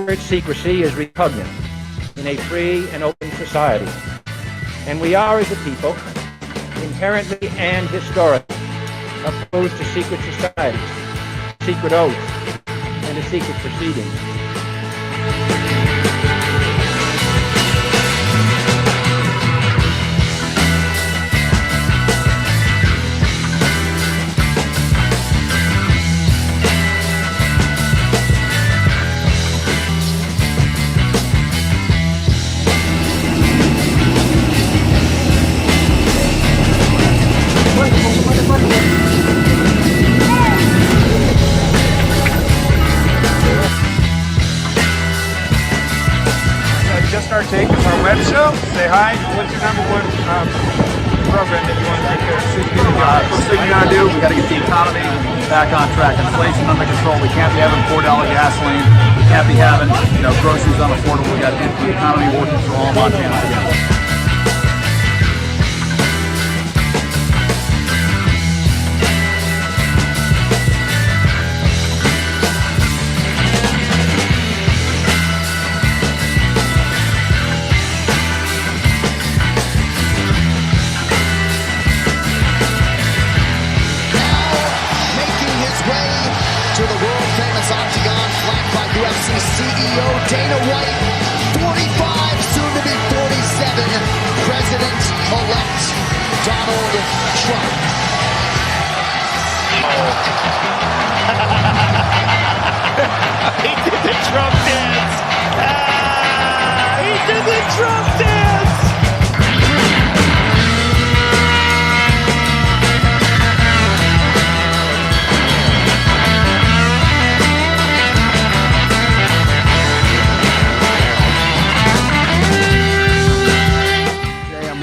Corporate secrecy is repugnant in a free and open society. And we are, as a people, inherently and historically opposed to secret societies, secret oaths, and to secret proceedings. Just Our Take is our web show. Say hi. What's your number one program that you want to take care of? First thing we gotta do, we gotta get the economy back on track. Inflation under control. We can't be having $4 gasoline. We can't be having, groceries unaffordable. We gotta get the economy working for all Montanans again. CEO Dana White, 45, soon to be 47, President-elect Donald Trump. He did the Trump dance. He did the Trump dance.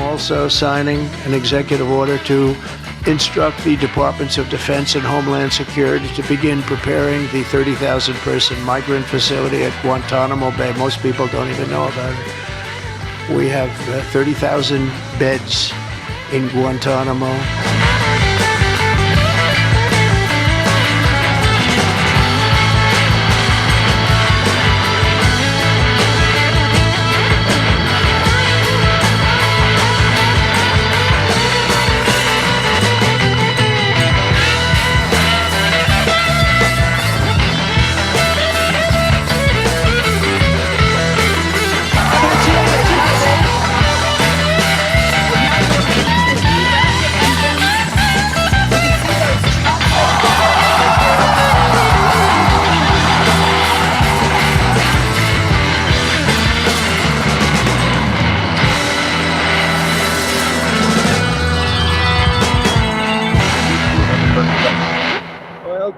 Also signing an executive order to instruct the Departments of Defense and Homeland Security to begin preparing the 30,000-person migrant facility at Guantanamo Bay. Most people don't even know about it. We have 30,000 beds in Guantanamo.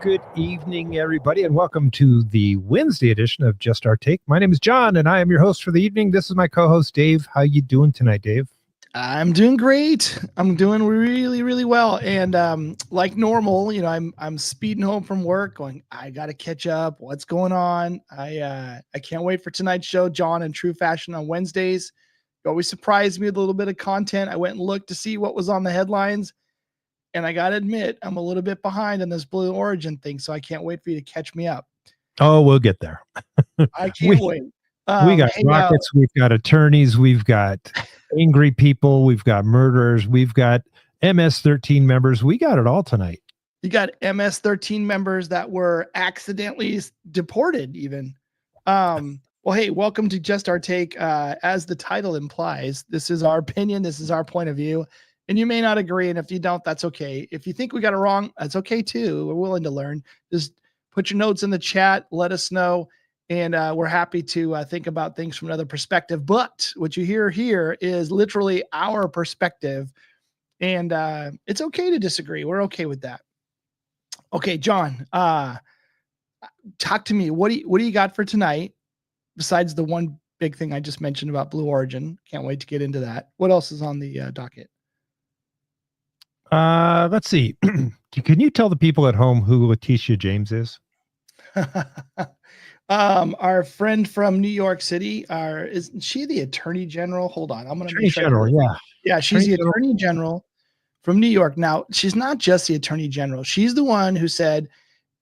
Good evening, everybody, and welcome to the Wednesday edition of Just Our Take. My name is John, and I am your host for the evening. This is my co-host, Dave. How you doing tonight, Dave? I'm doing great. I'm doing really, really well. And like normal, I'm speeding home from work going, I got to catch up. What's going on? I can't wait for tonight's show, John, in true fashion on Wednesdays. You always surprise me with a little bit of content. I went and looked to see what was on the headlines. And I got to admit, I'm a little bit behind on this Blue Origin thing, so I can't wait for you to catch me up. Oh, we'll get there. I can't wait. We got rockets, we've got attorneys, we've got angry people, we've got murderers, we've got MS-13 members. We got it all tonight. You got MS-13 members that were accidentally deported even. Well, hey, welcome to Just Our Take. As the title implies, this is our opinion. This is our point of view. And you may not agree, and if you don't, that's okay. If you think we got it wrong, that's okay too. We're willing to learn. Just put your notes in the chat. Let us know, and we're happy to think about things from another perspective. But what you hear here is literally our perspective, and it's okay to disagree. We're okay with that. Okay, John, talk to me. What do you got for tonight? Besides the one big thing I just mentioned about Blue Origin, can't wait to get into that. What else is on the docket? Let's see. Can you tell the people at home who Letitia James is? Our friend from New York City, isn't she the Attorney General? Hold on, I'm going to Attorney General. Yeah, she's the Attorney General from New York. Now, she's not just the Attorney General. She's the one who said,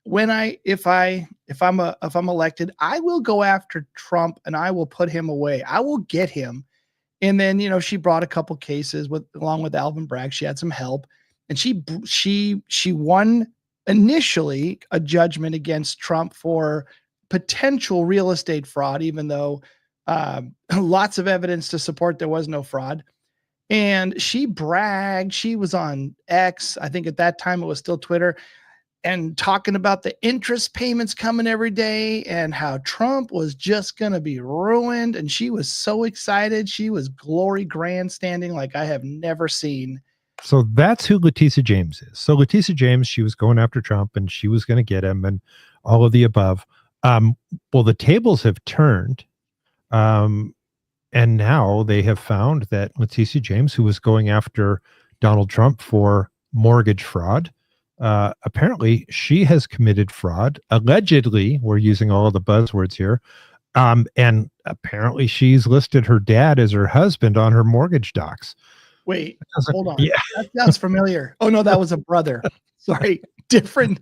if I'm elected, I will go after Trump and I will put him away. I will get him. And then, she brought a couple cases along with Alvin Bragg. She had some help, and she won initially a judgment against Trump for potential real estate fraud, even though lots of evidence to support there was no fraud. And she bragged. She was on X. I think at that time it was still Twitter, and talking about the interest payments coming every day and how Trump was just going to be ruined. And she was so excited. She was glory grandstanding like I have never seen. So that's who Letitia James is. So Letitia James, she was going after Trump and she was going to get him and all of the above. Well, the tables have turned. And now they have found that Letitia James, who was going after Donald Trump for mortgage fraud, apparently she has committed fraud. Allegedly, we're using all of the buzzwords here. And apparently she's listed her dad as her husband on her mortgage docs. Wait, hold on. Yeah. That sounds familiar. Oh no, that was a brother. Sorry. Different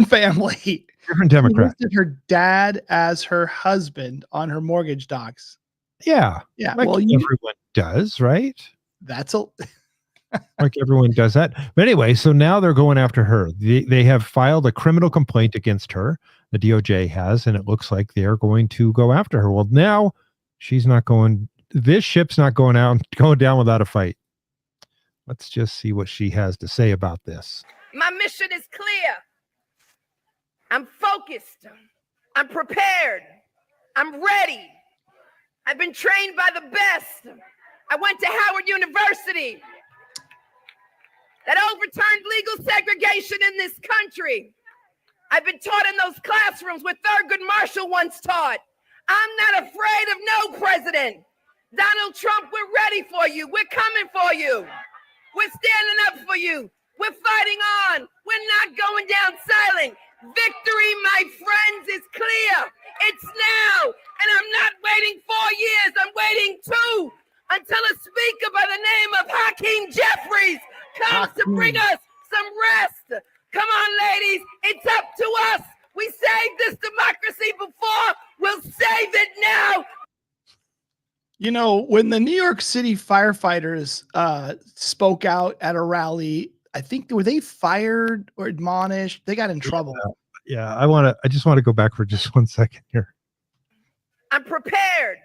family. Different Democrat. She listed her dad as her husband on her mortgage docs. Yeah. Yeah. Like everyone does, right? Like everyone does that. But anyway, so now they're going after her. They have filed a criminal complaint against her. The DOJ has, and it looks like they're going to go after her. Well, now she's not going. This ship's not going down without a fight. Let's just see what she has to say about this. My mission is clear. I'm focused. I'm prepared. I'm ready. I've been trained by the best. I went to Howard University. That overturned legal segregation in this country. I've been taught in those classrooms where Thurgood Marshall once taught. I'm not afraid of no president. Donald Trump, we're ready for you. We're coming for you. We're standing up for you. We're fighting on. We're not going down silent. Victory, my friends, is clear. It's now. And I'm not waiting 4 years. I'm waiting 2 until a speaker by the name of Hakeem Jeffries comes to bring us some rest. Come on, ladies. It's up to us. We saved this democracy before. We'll save it now. When the New York City firefighters spoke out at a rally, I think, were they fired or admonished? They got in trouble. Yeah, I just want to go back for just 1 second here. I'm prepared.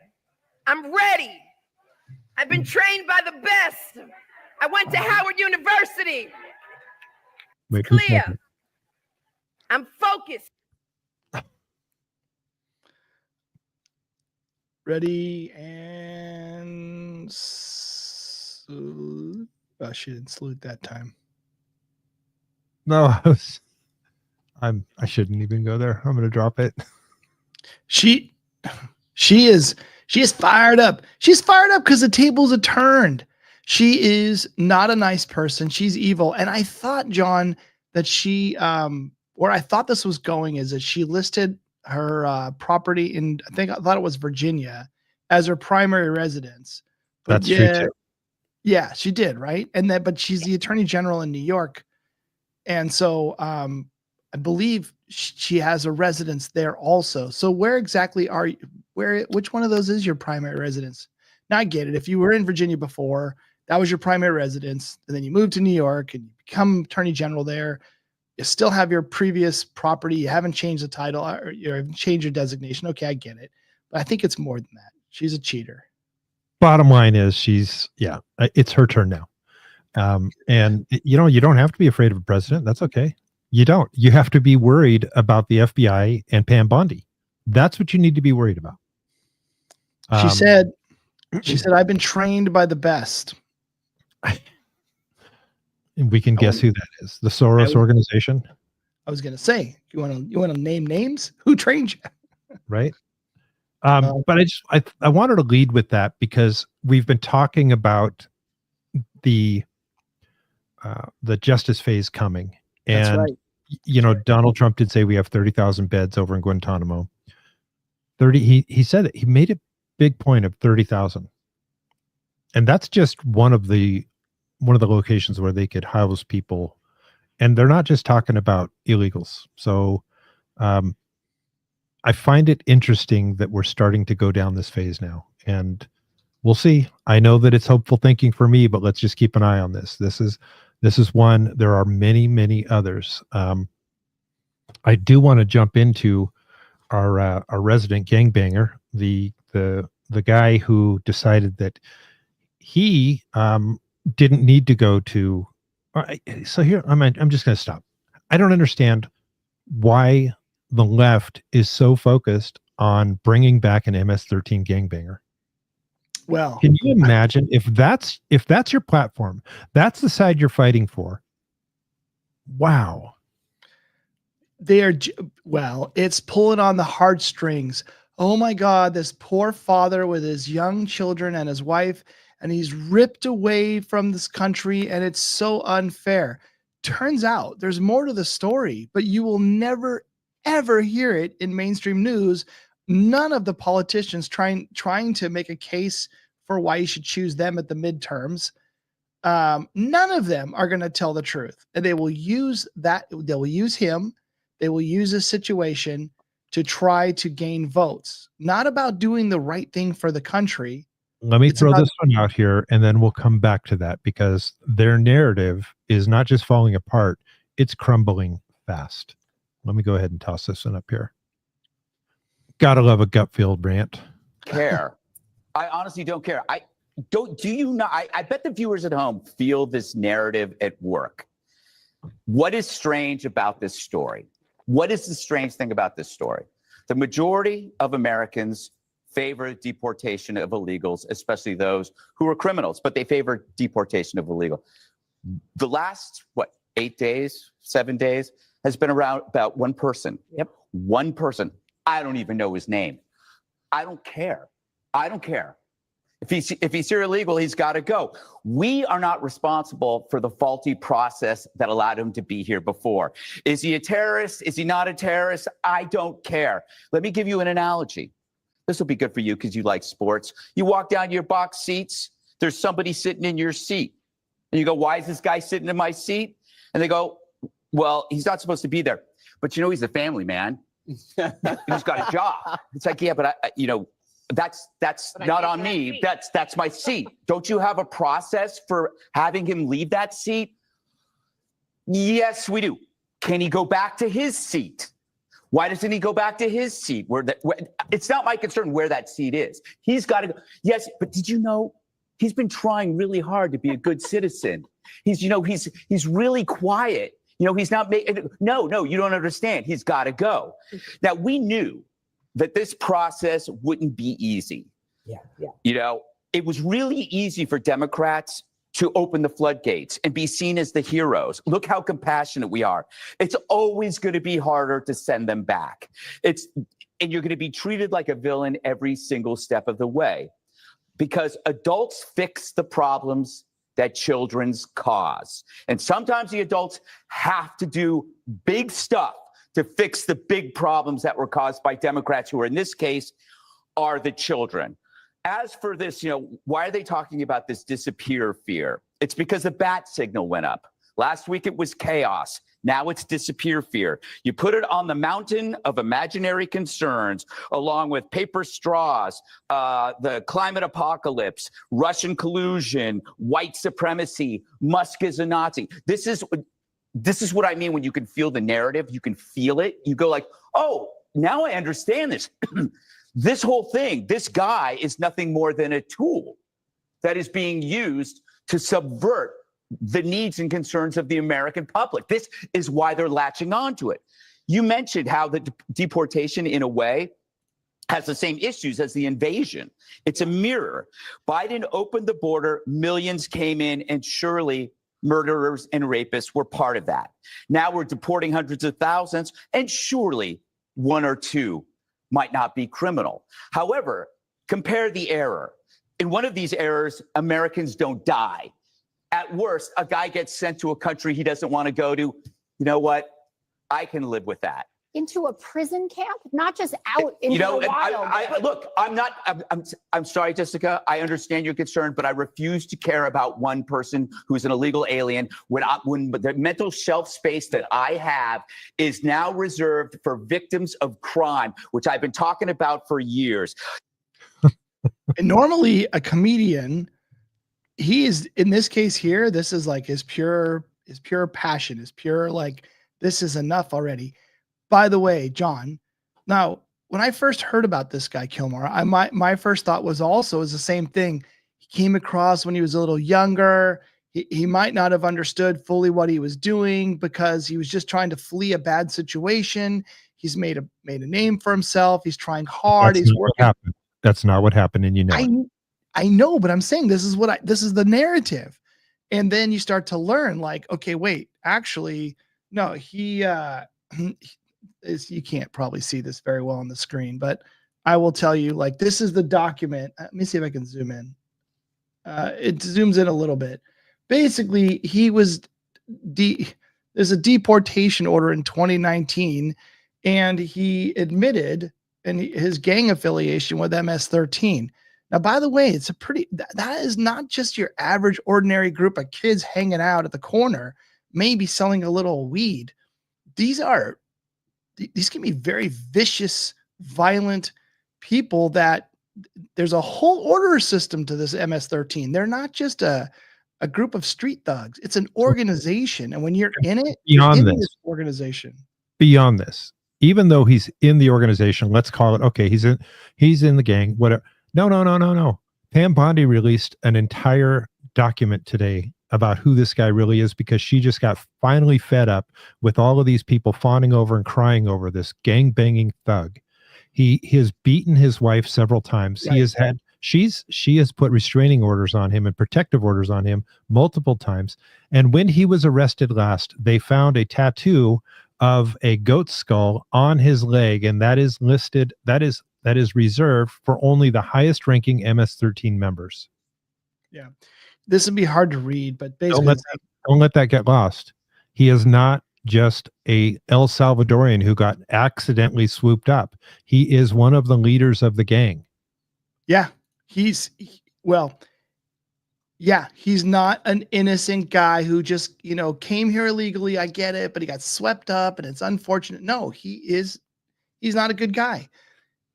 I'm ready. I've been trained by the best. I went to Howard University. Wait, clear. I'm focused. Ready and salute. Oh, she didn't salute that time. No, I shouldn't even go there. I'm going to drop it. She is fired up. She's fired up because the tables are turned. She is not a nice person. She's evil. And I thought, John, that where I thought this was going is that she listed her property in, I thought it was Virginia, as her primary residence. But that's true too. Yeah, she did, right? But she's the attorney general in New York. And so I believe she has a residence there also. So where exactly which one of those is your primary residence? Now I get it. If you were in Virginia before, that was your primary residence, and then you moved to New York and you become attorney general there, you still have your previous property. You haven't changed the title or you haven't changed your designation. Okay, I get it. But I think it's more than that. She's a cheater. Bottom line is it's her turn now. And you don't have to be afraid of a president. That's okay. You don't. You have to be worried about the FBI and Pam Bondi. That's what you need to be worried about. She said, I've been trained by the best. And we can guess who that is. The Soros organization. I was going to say, you want to name names? Who trained you? Right. But I wanted to lead with that because we've been talking about the justice phase coming. And, that's right. Donald Trump did say we have 30,000 beds over in Guantanamo. He said it. He made a big point of 30,000. And that's just one of the locations where they could house people and they're not just talking about illegals. So I find it interesting that we're starting to go down this phase now, and we'll see. I know that it's hopeful thinking for me, but let's just keep an eye on this. This is one. There are many, many others. I do want to jump into our resident gangbanger, the guy who decided that he didn't need to go to. So here I'm just going to stop. I don't understand why the left is so focused on bringing back an MS-13 gangbanger. Well, can you imagine if that's your platform, that's the side you're fighting for? Wow. It's pulling on the heartstrings. Oh my God, this poor father with his young children and his wife, and he's ripped away from this country, and it's so unfair. Turns out there's more to the story, but you will never, ever hear it in mainstream news. None of the politicians trying to make a case for why you should choose them at the midterms. None of them are going to tell the truth, and they will use that. They will use him. They will use a situation to try to gain votes, not about doing the right thing for the country. Let me throw this one out here, and then we'll come back to that, because their narrative is not just falling apart, it's crumbling fast. Let me go ahead and toss this one up here. Gotta love a gut filled rant. Care. I honestly don't care. Do you not? I bet the viewers at home feel this narrative at work. What is strange about this story? What is the strange thing about this story? The majority of Americans favor deportation of illegals, especially those who are criminals, but they favor deportation of illegal. The last, 8 days, 7 days, has been around about one person. Yep. One person. I don't even know his name. I don't care. I don't care. If he's here illegal, he's got to go. We are not responsible for the faulty process that allowed him to be here before. Is he a terrorist? Is he not a terrorist? I don't care. Let me give you an analogy. This will be good for you because you like sports. You walk down your box seats. There's somebody sitting in your seat. And you go, why is this guy sitting in my seat? And they go, well, he's not supposed to be there. But you know, he's a family man. He's got a job. It's like, yeah, but that's not on me. That's my seat. Don't you have a process for having him leave that seat? Yes, we do. Can he go back to his seat? Why doesn't he go back to his seat? It's not my concern where that seat is. He's got to go. Yes, but did you know he's been trying really hard to be a good citizen? He's really quiet. He's not making. No, you don't understand. He's got to go. Now, we knew that this process wouldn't be easy. Yeah. It was really easy for Democrats to open the floodgates and be seen as the heroes. Look how compassionate we are. It's always going to be harder to send them back. And you're going to be treated like a villain every single step of the way, because adults fix the problems that children's cause. And sometimes the adults have to do big stuff to fix the big problems that were caused by Democrats, who are, in this case, are the children. As for this, why are they talking about this disappear fear? It's because the bat signal went up. Last week it was chaos. Now it's disappear fear. You put it on the mountain of imaginary concerns, along with paper straws, the climate apocalypse, Russian collusion, white supremacy, Musk is a Nazi. This is what I mean when you can feel the narrative. You can feel it. You go like, oh, now I understand this. This whole thing, this guy is nothing more than a tool that is being used to subvert the needs and concerns of the American public. This is why they're latching onto it. You mentioned how the deportation, in a way, has the same issues as the invasion. It's a mirror. Biden opened the border, millions came in, and surely murderers and rapists were part of that. Now we're deporting hundreds of thousands, and surely one or two might not be criminal. However, compare the error. In one of these errors, Americans don't die. At worst, a guy gets sent to a country he doesn't want to go to. You know what? I can live with that. into a prison camp, not just out into the wild. I'm sorry, Jessica. I understand your concern, but I refuse to care about one person who's an illegal alien when the mental shelf space that I have is now reserved for victims of crime, which I've been talking about for years. And normally a comedian, he is, in this case here, this is like his pure passion, his pure, like, this is enough already. By the way, John, now, when I first heard about this guy, Kilmore, my first thought was the same thing. He came across when he was a little younger. He might not have understood fully what he was doing because he was just trying to flee a bad situation. He's made a name for himself. He's trying hard. He's working. That's not what happened, and you know it. I know, but I'm saying this is the narrative. And then you start to learn, like, okay, wait, actually, no, you can't probably see this very well on the screen, but I will tell you, like, this is the document. Let me see if I can zoom in. It zooms in a little bit. Basically, there's a deportation order in 2019, and he admitted his gang affiliation with MS-13. Now, by the way, that is not just your average ordinary group of kids hanging out at the corner, maybe selling a little weed. These can be very vicious, violent people that there's a whole order system to this MS-13. They're not just a group of street thugs. It's an organization. And when you're in it, this organization. Beyond this, even though he's in the organization, let's call it, okay, he's in the gang, whatever. No. Pam Bondi released an entire document today about who this guy really is, because she just got finally fed up with all of these people fawning over and crying over this gang banging thug. He has beaten his wife several times. Right. She has put restraining orders on him and protective orders on him multiple times. And when he was arrested last, they found a tattoo of a goat skull on his leg, and that is listed. That is reserved for only the highest ranking MS-13 members. Yeah. This would be hard to read, but basically don't let that get lost. He is not just a El Salvadorian who got accidentally swooped up. He is one of the leaders of the gang. Yeah. He's not an innocent guy who just, came here illegally. I get it, but he got swept up and it's unfortunate. No, he's not a good guy.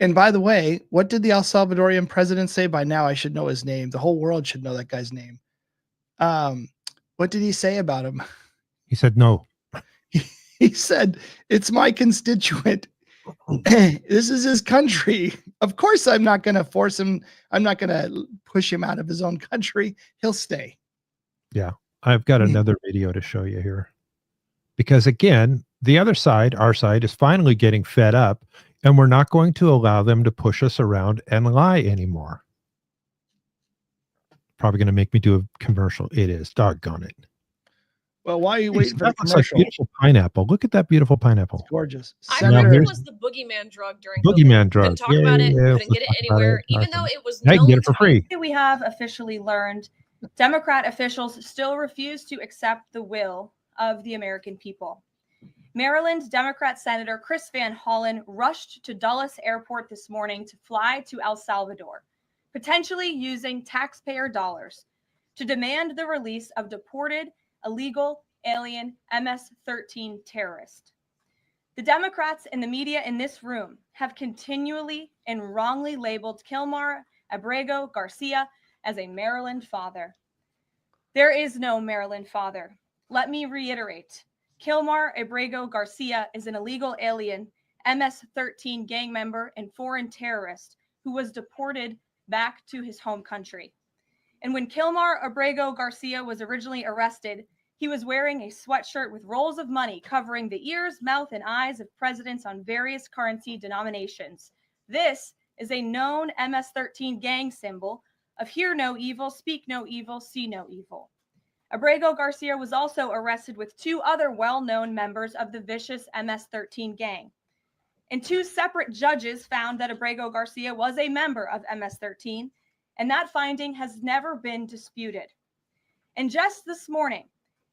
And by the way, what did the El Salvadorian president say? By now I should know his name. The whole world should know that guy's name. What did he say about him? He said no. He said, it's my constituent. This is his country. Of course, I'm not going to force him. I'm not going to push him out of his own country. He'll stay. Yeah. I've got another video to show you here. Because again, the other side, our side, is finally getting fed up, and we're not going to allow them to push us around and lie anymore. Probably going to make me do a commercial. It is. Doggone it. Well, why are you waiting for the commercial? Like beautiful pineapple. Look at that beautiful pineapple. It's gorgeous. I heard it was the boogeyman drug during boogeyman drug. Couldn't talk about it. Couldn't get it anywhere, even though it was known. I can get it for free. We have officially learned Democrat officials still refuse to accept the will of the American people. Maryland Democrat Senator Chris Van Hollen rushed to Dulles Airport this morning to fly to El Salvador, potentially using taxpayer dollars to demand the release of deported illegal alien MS-13 terrorist. The Democrats and the media in this room have continually and wrongly labeled Kilmar Abrego Garcia as a Maryland father. There is no Maryland father. Let me reiterate. Kilmar Abrego Garcia is an illegal alien, MS-13 gang member and foreign terrorist who was deported back to his home country. And when Kilmar Abrego Garcia was originally arrested, he was wearing a sweatshirt with rolls of money covering the ears, mouth, and eyes of presidents on various currency denominations. This is a known MS-13 gang symbol of hear no evil, speak no evil, see no evil. Abrego Garcia was also arrested with two other well-known members of the vicious MS-13 gang. And two separate judges found that Abrego Garcia was a member of MS-13, and that finding has never been disputed. And just this morning,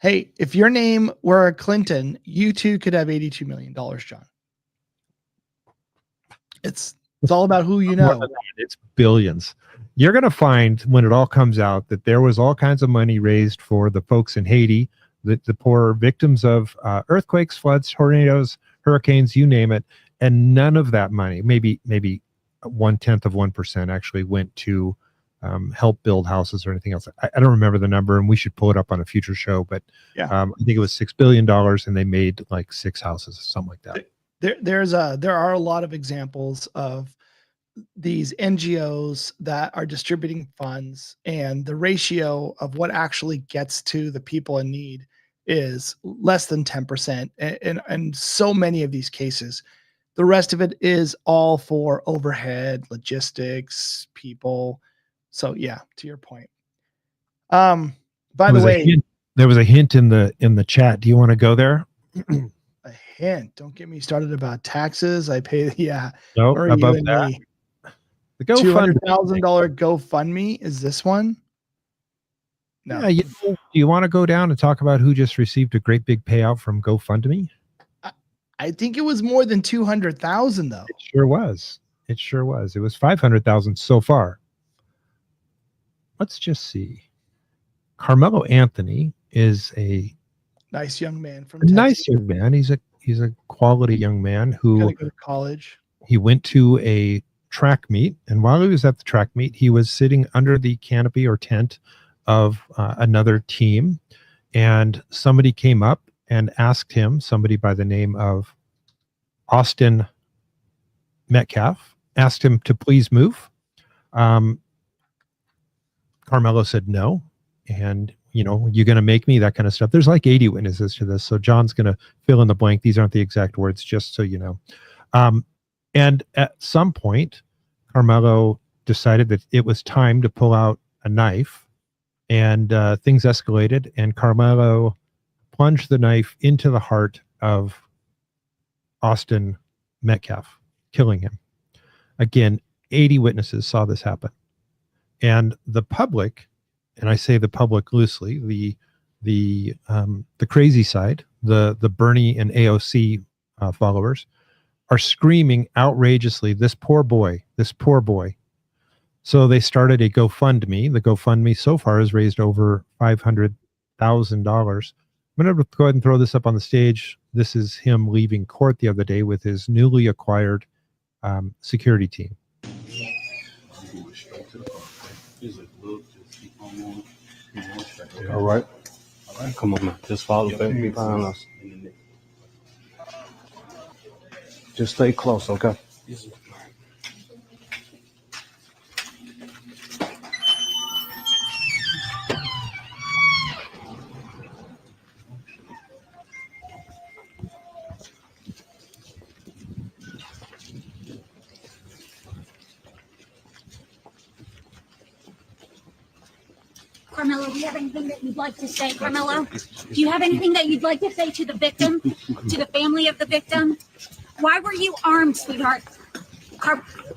Hey, if your name were Clinton, you too could have $82 million, John. It's all about who you know. It's billions. You're going to find when it all comes out that there was all kinds of money raised for the folks in Haiti, the poor victims of earthquakes, floods, tornadoes, hurricanes, you name it. And none of that money, maybe 0.1% actually went to help build houses or anything else. I don't remember the number, and we should pull it up on a future show. But yeah, I think it was $6 billion, and they made like 6 houses, something like that. There are a lot of examples of these NGOs that are distributing funds, and the ratio of what actually gets to the people in need is less than 10%. And so many of these cases, the rest of it is all for overhead, logistics, people. So yeah, to your point. By the way, there was a hint in the chat. Do you want to go there? A hint. Don't get me started about taxes. I pay. Yeah. No, or above you and that. me. The $200,000 GoFundMe. Is this one? No. Yeah. Do you want to go down and talk about who just received a great big payout from GoFundMe? I think it was more than 200,000 though. It sure was. It sure was. It was 500,000 so far. Let's just see. Carmelo Anthony is a nice young man from Texas. Nice young man. He's a quality young man who gotta go to college. He went to a track meet, and while he was at the track meet, he was sitting under the canopy or tent of another team, and somebody came up and asked him, somebody by the name of Austin Metcalf, asked him to please move. Carmelo said no, and you're going to make me, that kind of stuff. There's like 80 witnesses to this, so John's going to fill in the blank. These aren't the exact words, just so you know. And at some point, Carmelo decided that it was time to pull out a knife, and things escalated, and Carmelo plunged the knife into the heart of Austin Metcalf, killing him. Again, 80 witnesses saw this happen. And the public, and I say the public loosely, the crazy side, the Bernie and AOC followers, are screaming outrageously, this poor boy. So they started a GoFundMe. The GoFundMe so far has raised over $500,000. I'm going to go ahead and throw this up on the stage. This is him leaving court the other day with his newly acquired security team. All right. Come on, man. Just follow back behind us. Just stay close, okay? Carmelo, do you have anything that you'd like to say, Carmelo? Do you have anything that you'd like to say to the victim, to the family of the victim? Why were you armed, sweetheart?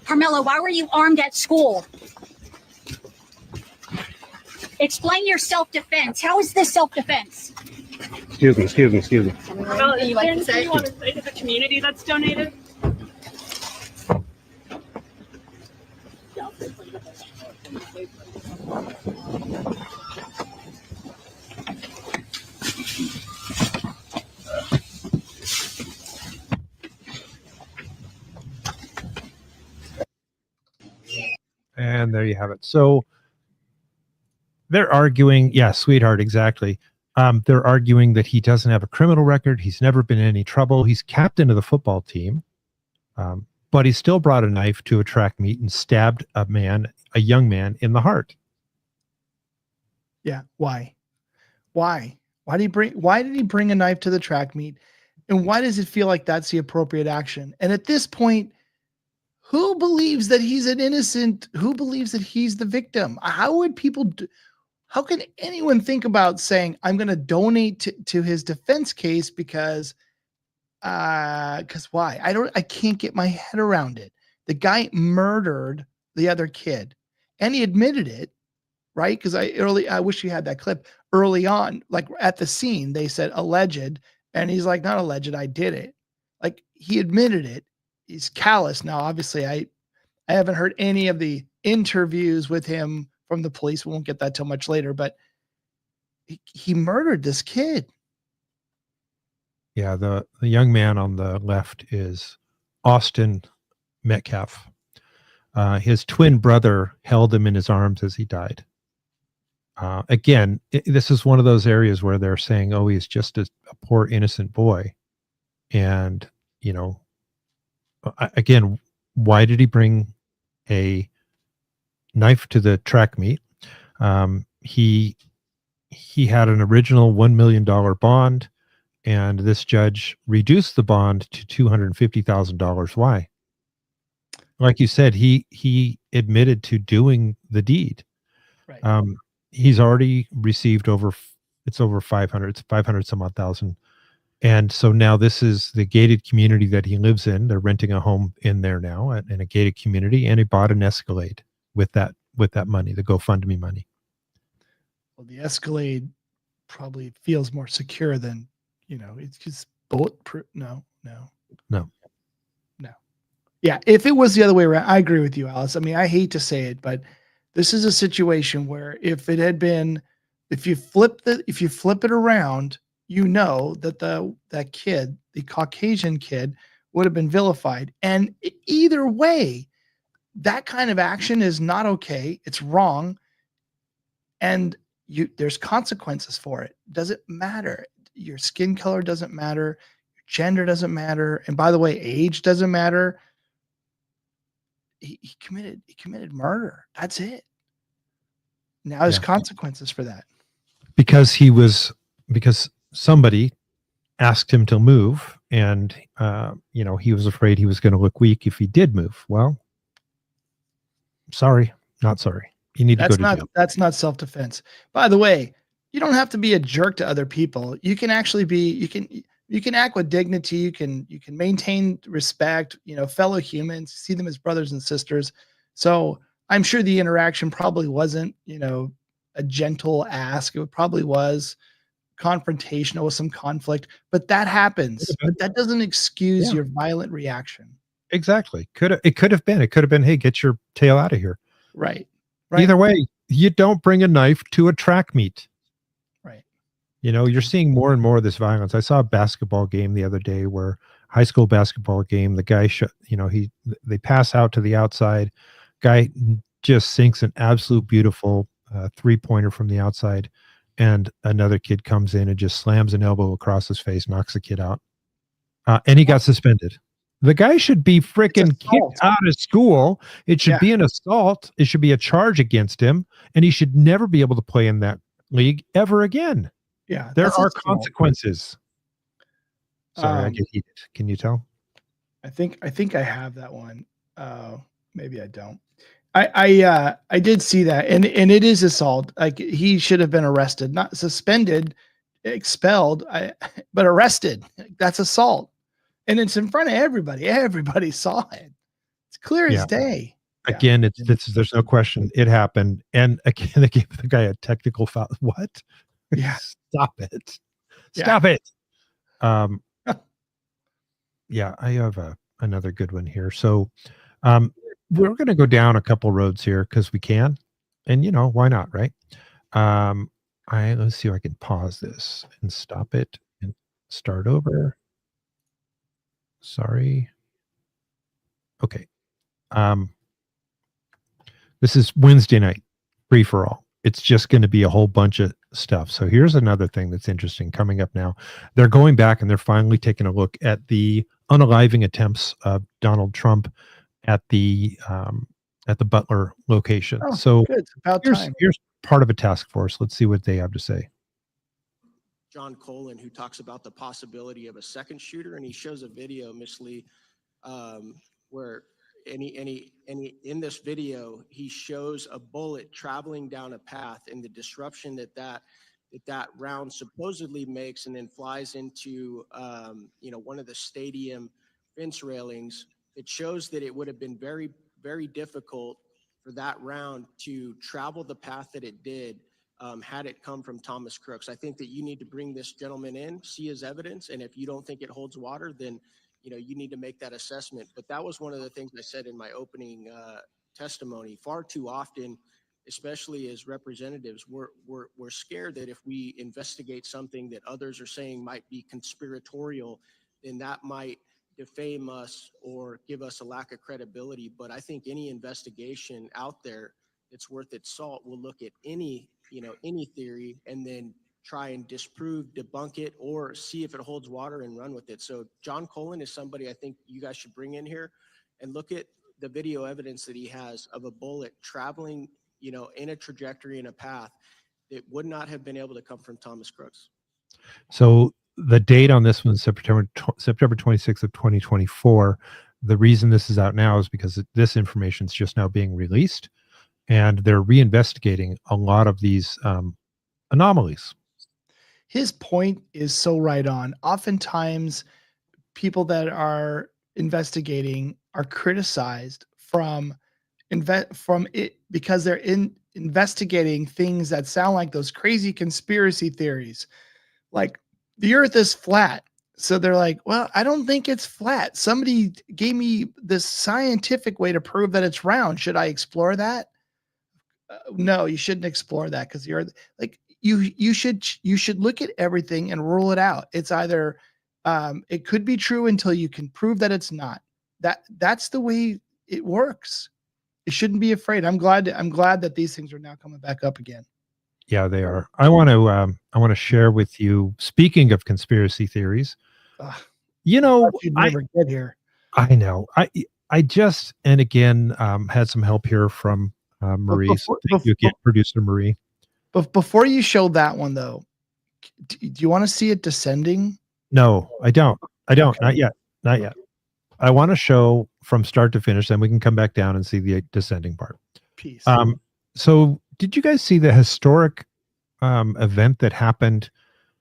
Carmelo, why were you armed at school? Explain your self-defense. How is this self-defense? Excuse me. Carmelo, is there anything you want to say to the community that's donated? And there you have it. So they're arguing, yeah, sweetheart, exactly. They're arguing that he doesn't have a criminal record. He's never been in any trouble. He's captain of the football team, but he still brought a knife to a track meet and stabbed a young man in the heart. Yeah. Why did he bring a knife to the track meet? And why does it feel like that's the appropriate action? And at this point, who believes that he's an innocent? Who believes that he's the victim? How would people how can anyone think about saying, I'm going to donate to his defense case because why? I can't get my head around it. The guy murdered the other kid and he admitted it, right? Because I wish you had that clip. early on, like at the scene, they said alleged, and he's like, not alleged, I did it. Like he admitted it. He's callous now. Obviously, I haven't heard any of the interviews with him from the police. We won't get that till much later, but he murdered this kid. Yeah, the young man on the left is Austin Metcalf. His twin brother held him in his arms as he died. Again, this is one of those areas where they're saying, oh, he's just a poor innocent boy. And, you know, again, why did he bring a knife to the track meet? He had an original $1 million bond, and this judge reduced the bond to $250,000. Why? Like you said, he admitted to doing the deed. Right. He's already received over 500, it's 500 some odd thousand. And so now this is the gated community that he lives in. They're renting a home in there now in a gated community, and he bought an Escalade with that money, the GoFundMe money. Well, the Escalade probably feels more secure than, it's just bulletproof. No. Yeah, if it was the other way around, I agree with you, Alice. I mean, I hate to say it, but this is a situation where if you flip it around, that that kid, the Caucasian kid, would have been vilified. And either way, that kind of action is not okay. It's wrong. And there's consequences for it. Doesn't matter. Your skin color doesn't matter. Your gender doesn't matter. And by the way, age doesn't matter. He committed murder. That's it. Now there's consequences for that. Because somebody asked him to move, and he was afraid he was going to look weak if he did move. Well, sorry, not sorry. You need to go to jail. That's not self-defense. By the way, you don't have to be a jerk to other people. You can actually you can act with dignity. You can maintain respect, fellow humans, see them as brothers and sisters. So I'm sure the interaction probably wasn't, a gentle ask. It probably was confrontational with some conflict, but that happens. But that doesn't excuse your violent reaction. Exactly. It could have been, hey, get your tail out of here. Right. Either way, you don't bring a knife to a track meet. Right. You're seeing more and more of this violence. I saw a basketball game the other day where high school basketball game, the guy they pass out to the outside, guy just sinks an absolute beautiful 3-pointer from the outside, and another kid comes in and just slams an elbow across his face, knocks the kid out. And he got suspended. The guy should be freaking kicked out of school. It should be an assault. It should be a charge against him, and he should never be able to play in that league ever again. Yeah, there are consequences. Sorry, I get heated. Can you tell? I think I have that one. Maybe I don't. I did see that, and it is assault. Like he should have been arrested, not suspended, expelled, but arrested. That's assault. And it's in front of everybody. Everybody saw it. It's clear as day. Again, there's no question. It happened. And again, they gave the guy a technical foul. What? Yeah. Stop it. Stop it. Yeah, I have another good one here. So we're going to go down a couple roads here because we can. And, why not, right? Let's see if I can pause this and stop it and start over. Sorry. Okay. This is Wednesday night, free for all. It's just going to be a whole bunch of stuff. So here's another thing that's interesting coming up now. They're going back and they're finally taking a look at the unaliving attempts of Donald Trump at the Butler location. Oh, so good. It's about time. Here's part of a task force. Let's see what they have to say. John Colin, who talks about the possibility of a second shooter, and he shows a video, Miss Lee, where in this video he shows a bullet traveling down a path, and the disruption that round supposedly makes, and then flies into one of the stadium fence railings. It shows that it would have been very, very difficult for that round to travel the path that it did had it come from Thomas Crooks. I think that you need to bring this gentleman in, see his evidence, and if you don't think it holds water, then you need to make that assessment. But that was one of the things I said in my opening testimony. Far too often, especially as representatives, we're scared that if we investigate something that others are saying might be conspiratorial, then that might defame us or give us a lack of credibility. But I think any investigation out there that's worth its salt will look at any theory and then try and disprove, debunk it, or see if it holds water and run with it. So John Colin is somebody I think you guys should bring in here and look at the video evidence that he has of a bullet traveling, in a trajectory and a path that would not have been able to come from Thomas Crooks. So the date on this one, September 26th of 2024. The reason this is out now is because this information is just now being released, and they're reinvestigating a lot of these anomalies. His point is so right on. Oftentimes, people that are investigating are criticized from it because they're investigating things that sound like those crazy conspiracy theories, like the Earth is flat. So they're like, well, I don't think it's flat. Somebody gave me this scientific way to prove that it's round. Should I explore that? No, you shouldn't explore that, because the Earth, like, you should look at everything and rule it out. It's either it could be true until you can prove that it's not. That's the way it works. You shouldn't be afraid. I'm glad that these things are now coming back up again. Yeah, they are. I want to share with you, speaking of conspiracy theories, you'd never get here. I know. I just, and again, had some help here from Marie. Thank you again, producer Marie. But before you show that one, though, do you want to see it descending? No, I don't. Not yet. Not yet. I want to show from start to finish, then we can come back down and see the descending part. Peace. So did you guys see the historic event that happened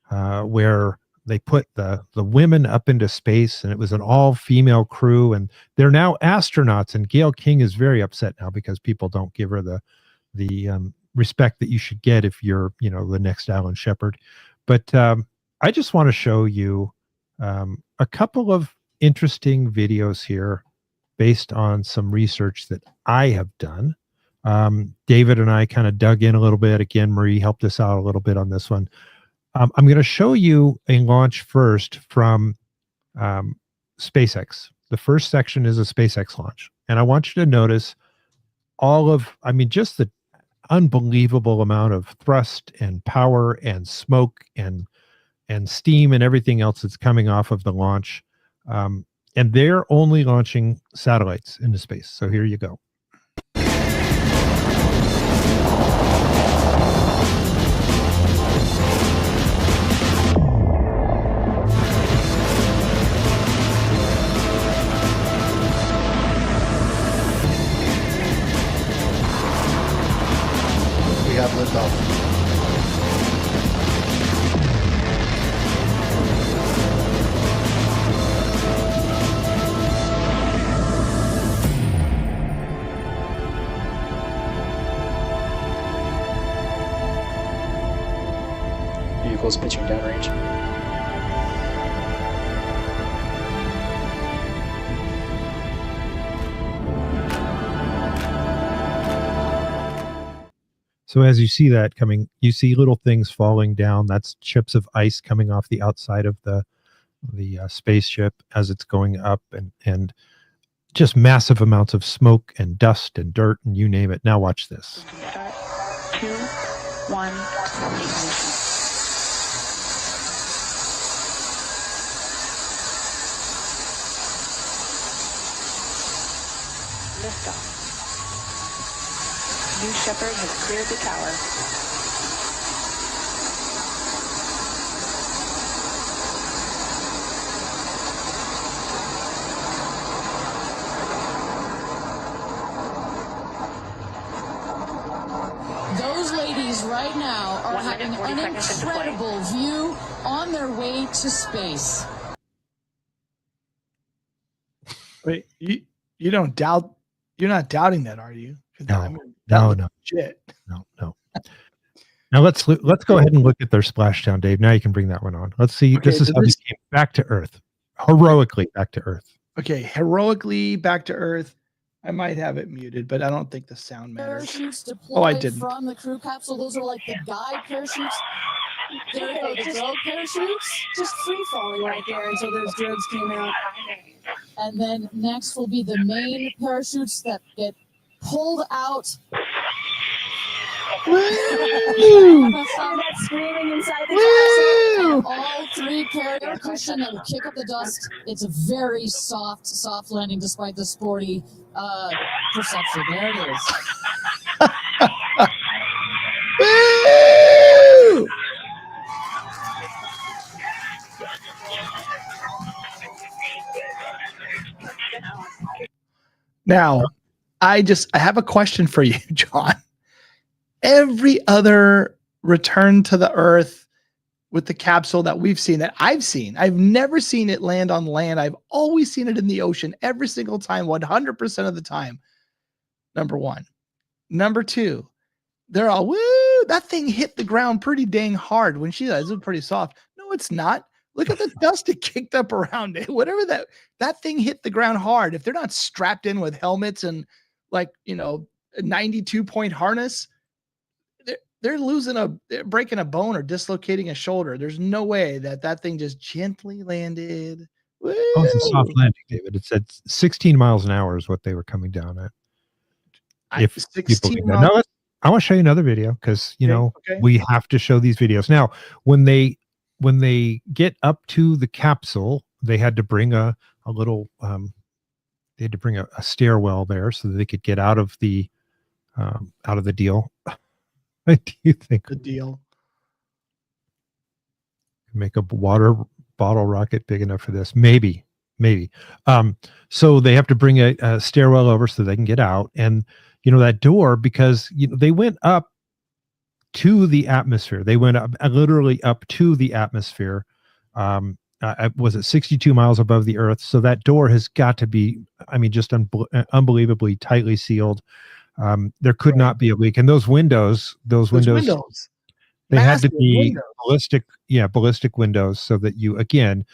where they put the women up into space, and it was an all-female crew, and they're now astronauts, and Gayle King is very upset now because people don't give her the respect that you should get if you're, the next Alan Shepard. But I just want to show you a couple of interesting videos here based on some research that I have done. David and I kind of dug in a little bit. Again, Marie helped us out a little bit on this one. I'm going to show you a launch first from SpaceX. The first section is a SpaceX launch. And I want you to notice just the unbelievable amount of thrust and power and smoke and steam and everything else that's coming off of the launch. And they're only launching satellites into space. So here you go. We have liftoff. Vehicles pitching downrange. So as you see that coming, you see little things falling down. That's chips of ice coming off the outside of the spaceship as it's going up, and just massive amounts of smoke and dust and dirt and you name it. Now watch this. 2, 1, liftoff. New Shepard has cleared the tower. Those ladies right now are having an incredible view on their way to space. Wait, you don't doubt? You're not doubting that, are you? No, no. Shit. No. Now let's go ahead and look at their splashdown, Dave. Now you can bring that one on. Let's see. Okay, This is so how this- they came back to Earth, heroically back to Earth. Okay, heroically back to Earth. I might have it muted, but I don't think the sound matters. Parachutes deployed Oh, I didn't. from the crew capsule. Those are like the guide parachutes. There we go, the drogue parachutes. Just free falling right there until those drones came out. And then next will be the main parachutes that get pulled out. That screaming inside the capsule. And all three carry a cushion and kick up the dust. It's a very soft landing despite the sporty perception. There it is. Woo! Now, I have a question for you, John. Every other return to the Earth with the capsule that we've seen, that I've never seen it land on land. I've always seen it in the ocean every single time, 100% of the time. Number one. Number two, they're all, woo, that thing hit the ground pretty dang hard when she does. It's pretty soft. No, it's not. Look at the dust it kicked up around it. Whatever that thing hit the ground hard. If they're not strapped in with helmets and a 92-point harness, they're breaking a bone or dislocating a shoulder. There's no way that thing just gently landed. Woo! Oh, it's a soft landing, David. It said 16 miles an hour is what they were coming down at. If people can now, I want to show you another video because we have to show these videos. Now, when they get up to the capsule, they had to bring a stairwell there so that they could get out of the deal. What do you think? The deal. Make a water bottle rocket big enough for this? Maybe. So they have to bring a stairwell over so they can get out, and that door, because they went up to the atmosphere. They went up literally up to the atmosphere. Was it 62 miles above the Earth? So that door has got to be, just unbelievably tightly sealed. There could not be a leak, and those windows, they had to be ballistic windows, so that you, again,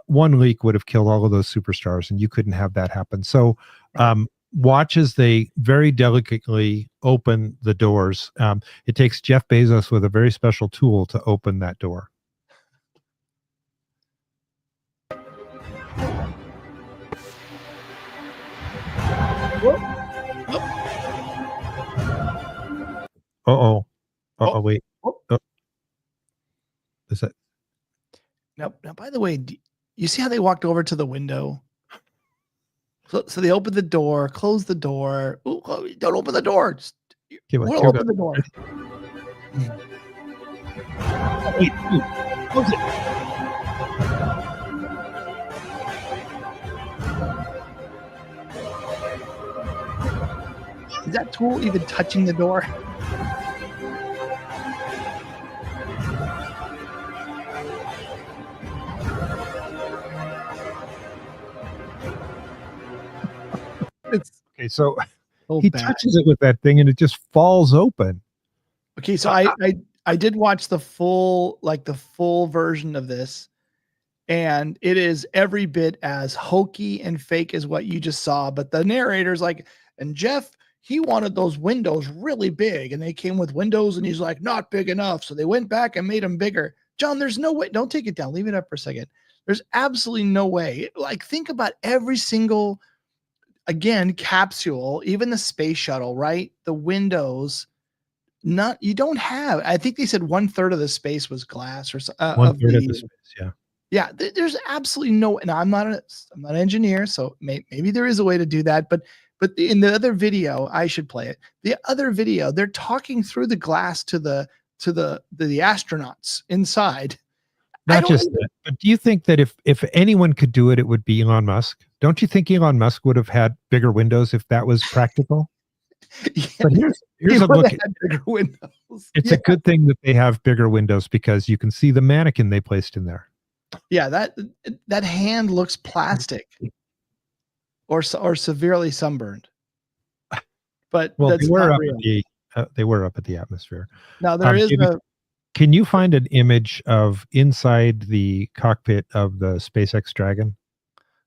one leak would have killed all of those superstars, and you couldn't have that happen. So watch as they very delicately open the doors. It takes Jeff Bezos with a very special tool to open that door. Wait. Is that? Now, by the way, you see how they walked over to the window? So they opened the door, closed the door. Ooh, don't open the door. We'll open the door. Wait, close it. Is that tool even touching the door? Okay, so he touches it with that thing and it just falls open. Okay, so I did watch the full version of this, and it is every bit as hokey and fake as what you just saw. But the narrator's like, and Jeff, he wanted those windows really big, and they came with windows, and he's like, not big enough. So they went back and made them bigger. John, there's no way. Don't take it down. Leave it up for a second. There's absolutely no way. Like, think about every single, again, capsule, even the space shuttle, right? The windows. You don't have. I think they said 1/3 of the space was glass, or 1/3 of the space. Yeah. There's absolutely no. And I'm not an engineer, so maybe there is a way to do that. But in the other video, I should play it. The other video, they're talking through the glass to the astronauts inside. Not just that, but do you think that if anyone could do it, it would be Elon Musk? Don't you think Elon Musk would have had bigger windows if that was practical? Yeah, but here's a look. Bigger windows. It's a good thing that they have bigger windows, because you can see the mannequin they placed in there. Yeah, that hand looks plastic or severely sunburned. But well, that's they were not up real. They were up at the atmosphere. Now there is David, can you find an image of inside the cockpit of the SpaceX Dragon?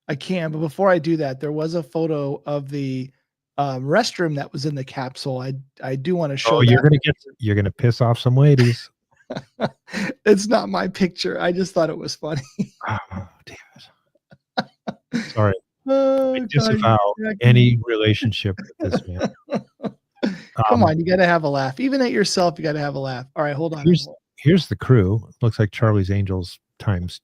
I can, but before I do that, there was a photo of the restroom that was in the capsule. I do want to show. Oh, you're gonna piss off some ladies. It's not my picture. I just thought it was funny. Oh, damn it. Sorry. Oh, I disavow any relationship with this man. Come on, you got to have a laugh. Even at yourself, you got to have a laugh. All right, hold on. Here's the crew. Looks like Charlie's Angels times.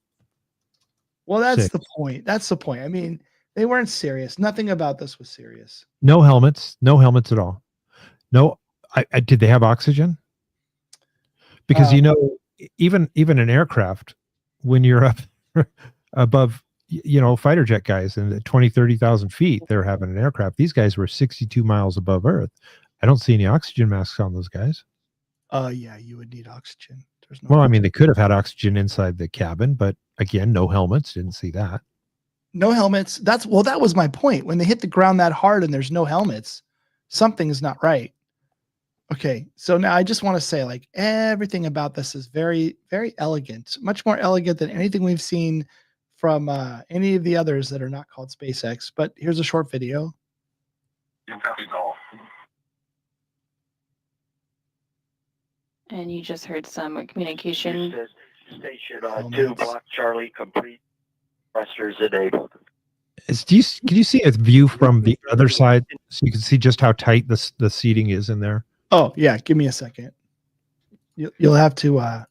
Well, that's 6. the point. That's the point. I mean, they weren't serious. Nothing about this was serious. No helmets. No helmets at all. No. Did they have oxygen? Because even an aircraft, when you're up above, fighter jet guys and 20, 30,000 feet, they're having an aircraft. These guys were 62 miles above Earth. I don't see any oxygen masks on those guys. Yeah, you would need oxygen. There's no. Well, I mean, they could have had oxygen inside the cabin, but again, no helmets. Didn't see that. No helmets. That was my point. When they hit the ground that hard and there's no helmets, something is not right. Okay, so now I just want to say, like, everything about this is very, very elegant, much more elegant than anything we've seen from any of the others that are not called SpaceX. But here's a short video. And you just heard some communication. Station 2, Block Charlie, complete. Thrusters enabled. Can you see a view from the other side so you can see just how tight the seating is in there? Oh yeah, give me a second. You'll have to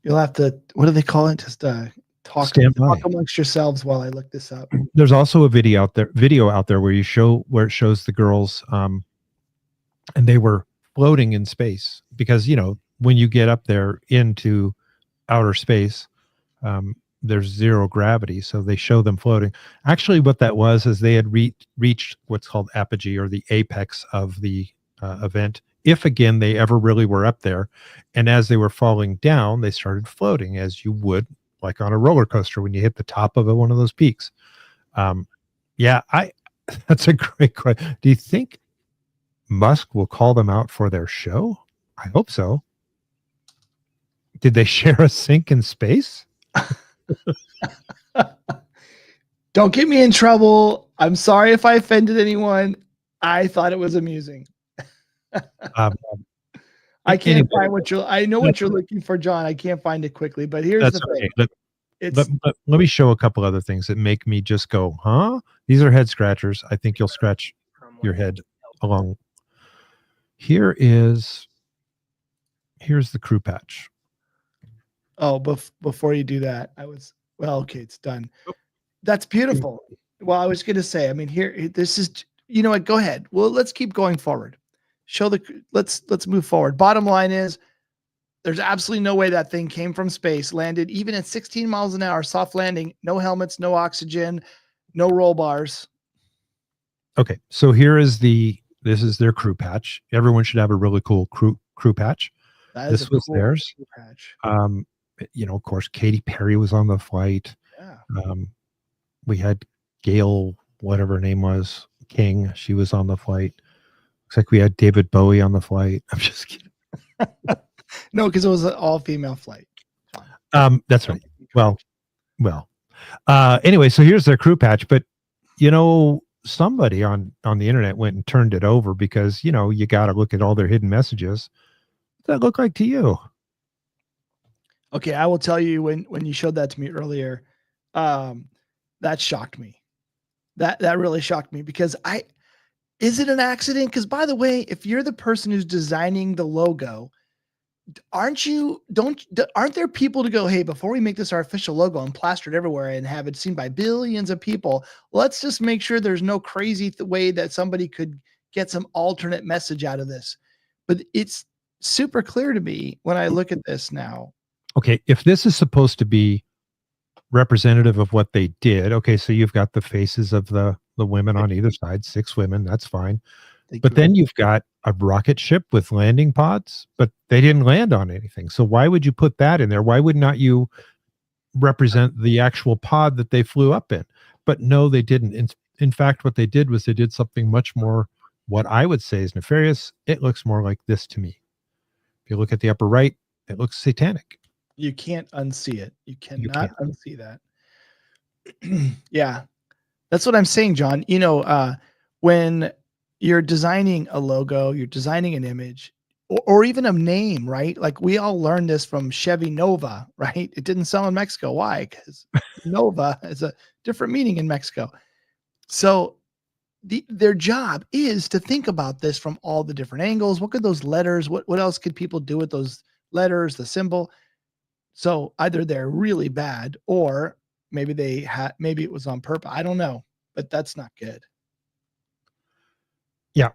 what do they call it? Just talk amongst yourselves while I look this up. There's also a video out there where it shows the girls and they were floating in space because when you get up there into outer space, there's zero gravity, so they show them floating. Actually, what that was is they had reached what's called apogee, or the apex of the event, if again they ever really were up there. And as they were falling down, they started floating, as you would like on a roller coaster when you hit the top of one of those peaks. That's a great question. Do you think Musk will call them out for their show? I hope so. Did they share a sink in space? Don't get me in trouble. I'm sorry if I offended anyone. I thought it was amusing. I can't find I know what you're looking for, John. I can't find it quickly, but here's the thing. Let me show a couple other things that make me just go, huh? These are head scratchers. I think you'll scratch your head along. Here's the crew patch. Oh, before you do that, okay, it's done. That's beautiful. Well, I was going to say, I mean, this is, what, go ahead. Well, let's keep going forward. Let's move forward. Bottom line is there's absolutely no way that thing came from space, landed even at 16 miles an hour, soft landing, no helmets, no oxygen, no roll bars. Okay. So this is their crew patch. Everyone should have a really cool crew patch. This was cool theirs. Patch. Of course, Katy Perry was on the flight. Yeah. We had Gail, whatever her name was, King. She was on the flight. Looks like we had David Bowie on the flight. I'm just kidding. No, because it was an all-female flight. That's right. Well. Anyway, so here's their crew patch. But somebody on the internet went and turned it over because you got to look at all their hidden messages. What does that look like to you? Okay, I will tell you when you showed that to me earlier, that shocked me. That really shocked me because is it an accident? Because by the way, if you're the person who's designing the logo, aren't there people to go, hey, before we make this our official logo and plaster it everywhere and have it seen by billions of people, let's just make sure there's no crazy way that somebody could get some alternate message out of this. But it's super clear to me when I look at this now. Okay, if this is supposed to be representative of what they did, okay, so you've got the faces of the women on either side, 6 women, that's fine. But then you've got a rocket ship with landing pods, but they didn't land on anything. So why would you put that in there? Why would not you represent the actual pod that they flew up in? But no, they didn't. In fact, what they did was they did something much more what I would say is nefarious, it looks more like this to me. If you look at the upper right, it looks satanic. You can't unsee it. You cannot can't. unsee that. Yeah. That's what I'm saying, John. When you're designing a logo, you're designing an image, or even a name, right? Like we all learned this from Chevy Nova, right? It didn't sell in Mexico. Why? Because Nova is a different meaning in Mexico. So their job is to think about this from all the different angles. What could those letters, what else could people do with those letters, the symbol? So either they're really bad, or maybe maybe it was on purpose. I don't know, but that's not good. Yeah.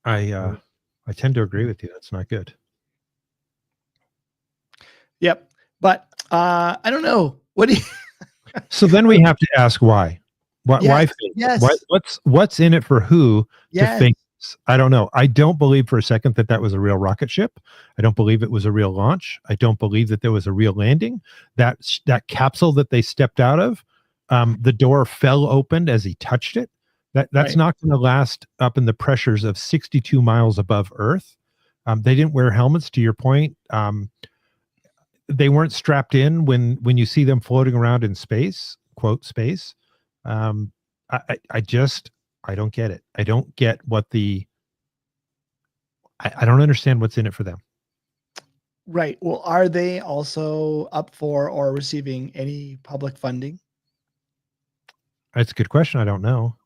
I tend to agree with you. That's not good. Yep. But I don't know. What do you So then we have to ask why. Why? Yes, Why fake? yes. What's in it for who Yes. to fake this? I don't know. I don't believe for a second that was a real rocket ship. I don't believe it was a real launch. I don't believe that there was a real landing. That capsule that they stepped out of, the door fell open as he touched it. That's Right. not going to last up in the pressures of 62 miles above Earth. They didn't wear helmets, to your point. They weren't strapped in when you see them floating around in space, quote space. I don't get it. I don't get what I don't understand what's in it for them. Right. Well, are they also up for or receiving any public funding? That's a good question. I don't know.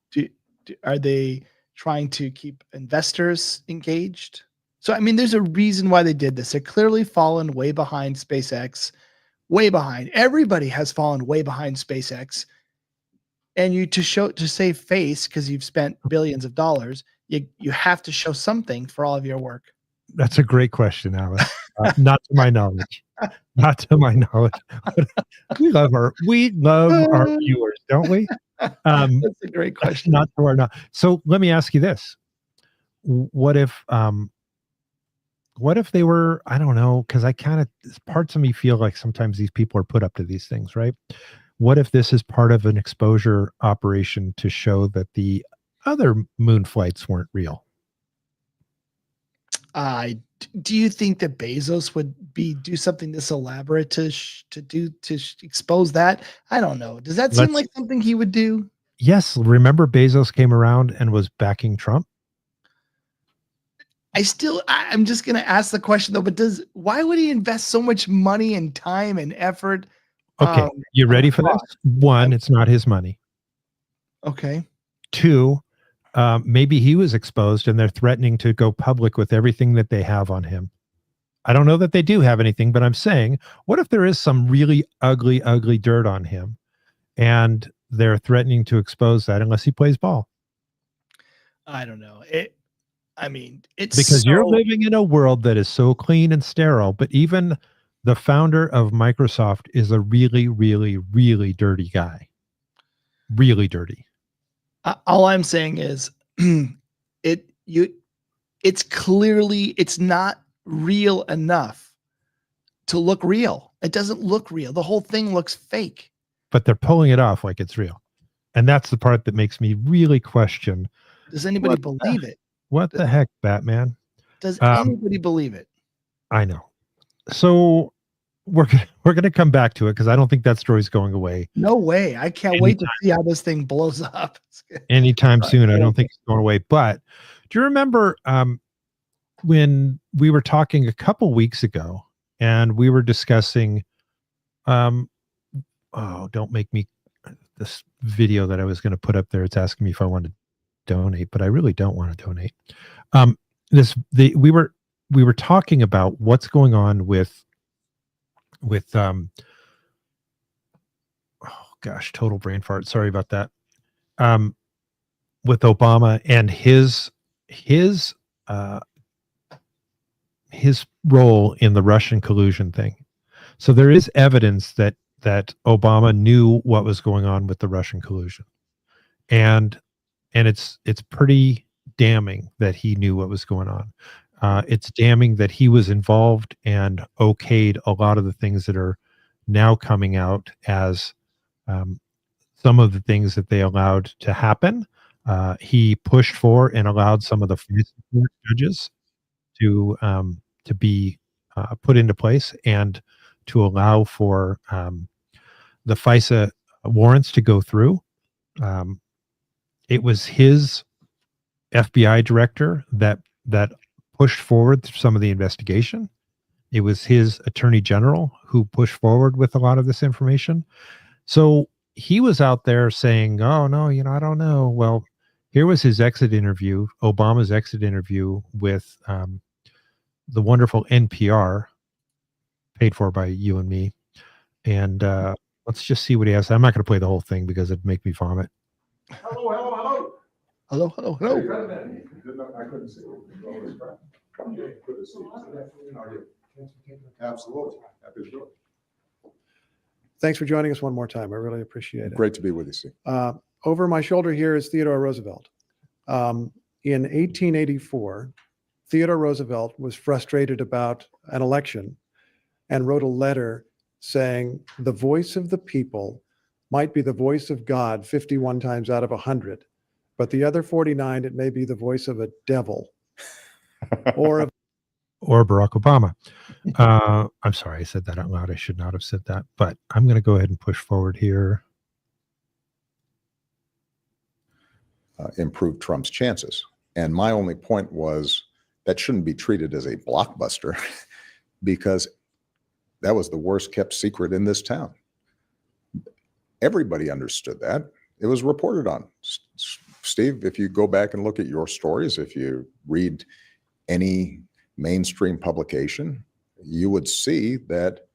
Are they trying to keep investors engaged? So, I mean, there's a reason why they did this. They're clearly fallen way behind SpaceX, way behind. Everybody has fallen way behind SpaceX. And to save face, because you've spent billions of dollars, you have to show something for all of your work. That's a great question, Alice. Not to my knowledge. Not to my knowledge. We love our viewers, don't we? That's a great question. Not to our knowledge. So let me ask you this: what if they were? I don't know, because parts of me feel like sometimes these people are put up to these things, right? What if this is part of an exposure operation to show that the other moon flights weren't real? Do you think that Bezos would do something this elaborate to expose that? I don't know. Does that seem like something he would do? Yes. Remember, Bezos came around and was backing Trump. I'm just going to ask the question though. But why would he invest so much money and time and effort? Okay, you ready for this? One, it's not his money. Okay. Two, maybe he was exposed and they're threatening to go public with everything that they have on him. I don't know that they do have anything, but I'm saying, what if there is some really ugly, ugly dirt on him and they're threatening to expose that unless he plays ball? I don't know. It's because you're living in a world that is so clean and sterile, but even the founder of Microsoft is a really, really, really dirty guy. Really dirty. All I'm saying is it's clearly, it's not real enough to look real. It doesn't look real. The whole thing looks fake. But they're pulling it off like it's real. And that's the part that makes me really question. Does anybody believe it? What the heck, Batman? Does anybody believe it? I know. So we're gonna come back to it because I don't think that story's going away. No way. I can't wait to see how this thing blows up. Anytime soon. I don't think it's going away. But do you remember when we were talking a couple weeks ago and we were discussing don't make me this video that I was going to put up there. It's asking me if I want to donate, but I really don't want to donate. We were talking about what's going on with total brain fart. Sorry about that. With Obama and his role in the Russian collusion thing. So there is evidence that Obama knew what was going on with the Russian collusion. And it's pretty damning that he knew what was going on. It's damning that he was involved and okayed a lot of the things that are now coming out as some of the things that they allowed to happen. He pushed for and allowed some of the judges to be put into place and to allow for the FISA warrants to go through. It was his FBI director that pushed forward some of the investigation. It was his attorney general who pushed forward with a lot of this information. So he was out there saying, oh, no, I don't know. Well, here was his exit interview, Obama's exit interview with the wonderful NPR, paid for by you and me. And let's just see what he has. I'm not going to play the whole thing because it'd make me vomit. Hello, hello, hello. Hello, hello, hello. I couldn't see you. Good to see you. How are you? Absolutely. Happy to do it. Thanks for joining us one more time. I really appreciate it. Great to be with you, Steve. Over my shoulder here is Theodore Roosevelt. In 1884, Theodore Roosevelt was frustrated about an election and wrote a letter saying the voice of the people might be the voice of God 51 times out of 100, but the other 49, it may be the voice of a devil or Barack Obama. I'm sorry, I said that out loud. I should not have said that, but I'm going to go ahead and push forward here. Improve Trump's chances. And my only point was that shouldn't be treated as a blockbuster because that was the worst kept secret in this town. Everybody understood that. It was reported on. Steve, if you go back and look at your stories, if you read any mainstream publication, you would see that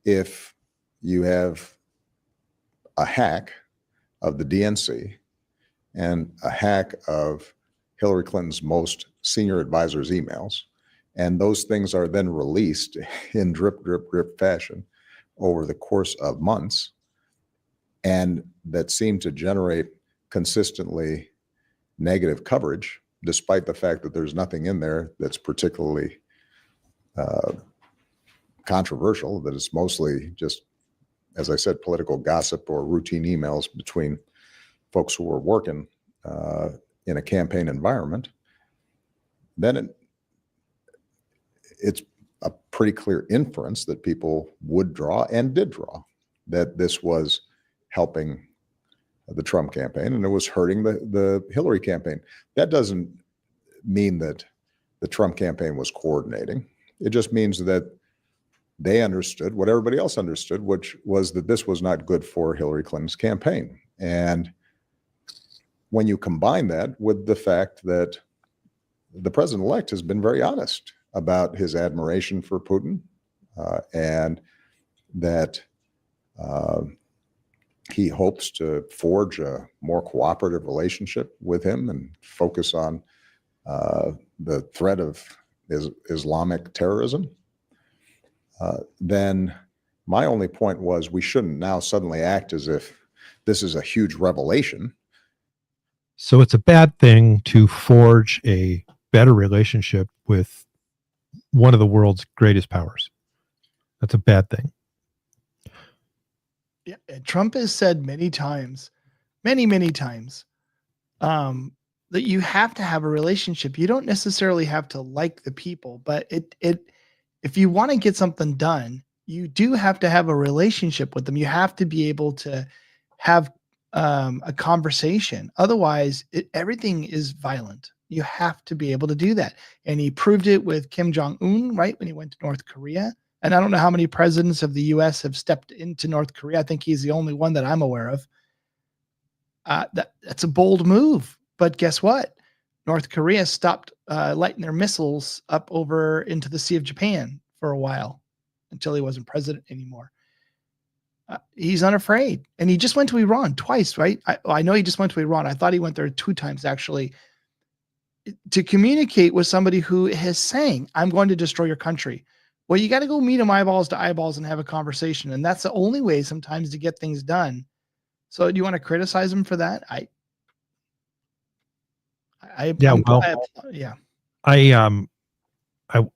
if you have a hack of the DNC and a hack of Hillary Clinton's most senior advisor's emails, and those things are then released in drip, drip, drip fashion over the course of months, and that seem to generate consistently negative coverage, despite the fact that there's nothing in there that's particularly controversial, that it's mostly just, as I said, political gossip or routine emails between folks who are working in a campaign environment, then it's a pretty clear inference that people would draw and did draw that this was helping the Trump campaign and it was hurting the Hillary campaign. That doesn't mean that the Trump campaign was coordinating. It just means that they understood what everybody else understood, which was that this was not good for Hillary Clinton's campaign. And when you combine that with the fact that the president-elect has been very honest about his admiration for Putin and that he hopes to forge a more cooperative relationship with him and focus on the threat of Islamic terrorism, then my only point was we shouldn't now suddenly act as if this is a huge revelation. So it's a bad thing to forge a better relationship with one of the world's greatest powers. That's a bad thing. Yeah, Trump has said many times, many times, that you have to have a relationship. You don't necessarily have to like the people, but if you want to get something done, you do have to have a relationship with them. You have to be able to have a conversation. Otherwise, everything is violent. You have to be able to do that. And he proved it with Kim Jong-un, right, when he went to North Korea. And I don't know how many presidents of the U.S. have stepped into North Korea. I think he's the only one that I'm aware of. That's a bold move. But guess what? North Korea stopped lighting their missiles up over into the Sea of Japan for a while until he wasn't president anymore. He's unafraid. And he just went to Iran twice, right? I know he just went to Iran. I thought he went there 2 times, actually, to communicate with somebody who is saying, I'm going to destroy your country. Well, you got to go meet him eyeballs to eyeballs and have a conversation. And that's the only way sometimes to get things done. So do you want to criticize him for that? I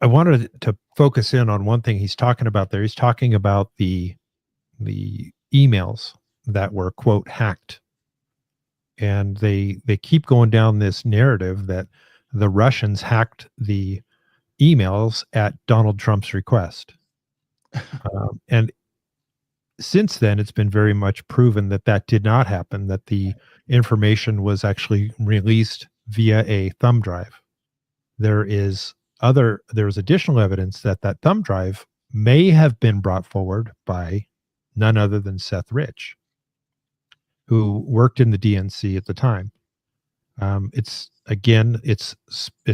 wanted to focus in on one thing he's talking about there. He's talking about the emails that were, quote, hacked. and they keep going down this narrative that the Russians hacked the emails at Donald Trump's request. And since then, it's been very much proven that that did not happen, that the information was actually released via a thumb drive. There's additional evidence that that thumb drive may have been brought forward by none other than Seth Rich, who worked in the DNC at the time. It's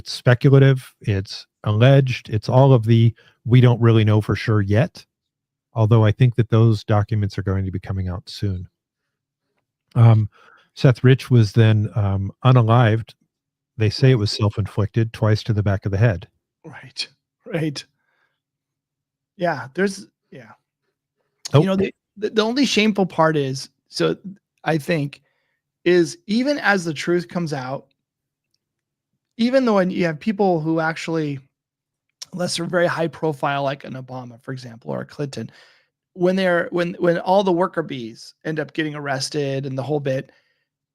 speculative, it's alleged, it's all of the we don't really know for sure yet. Although I think that those documents are going to be coming out soon. Seth Rich was then unalived. They say it was self-inflicted, twice to the back of the head. Right. Yeah, Oh. You know, the only shameful part is, so I think, is even as the truth comes out, even though you have people who actually, unless they're very high profile, like an Obama, for example, or a Clinton, when all the worker bees end up getting arrested and the whole bit,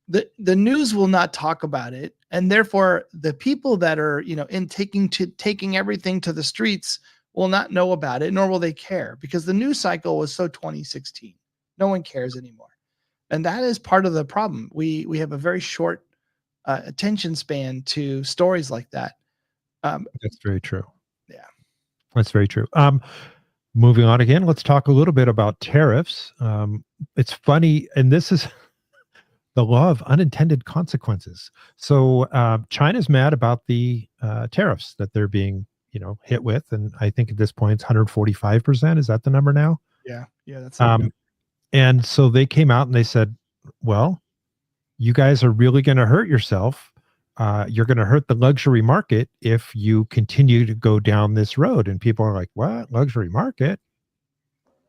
the news will not talk about it, and therefore the people that are taking everything to the streets will not know about it, nor will they care, because the news cycle was so 2016. No one cares anymore, and that is part of the problem. We have a very short attention span to stories like that. That's very true. Yeah, that's very true. Moving on again, let's talk a little bit about tariffs. It's funny, and this is the law of unintended consequences. So China's mad about the tariffs that they're being, hit with, and I think at this point it's 145%. Is that the number now? Yeah, that's and so they came out and they said, well, you guys are really going to hurt yourself. You're going to hurt the luxury market if you continue to go down this road. And people are like, what? Luxury market?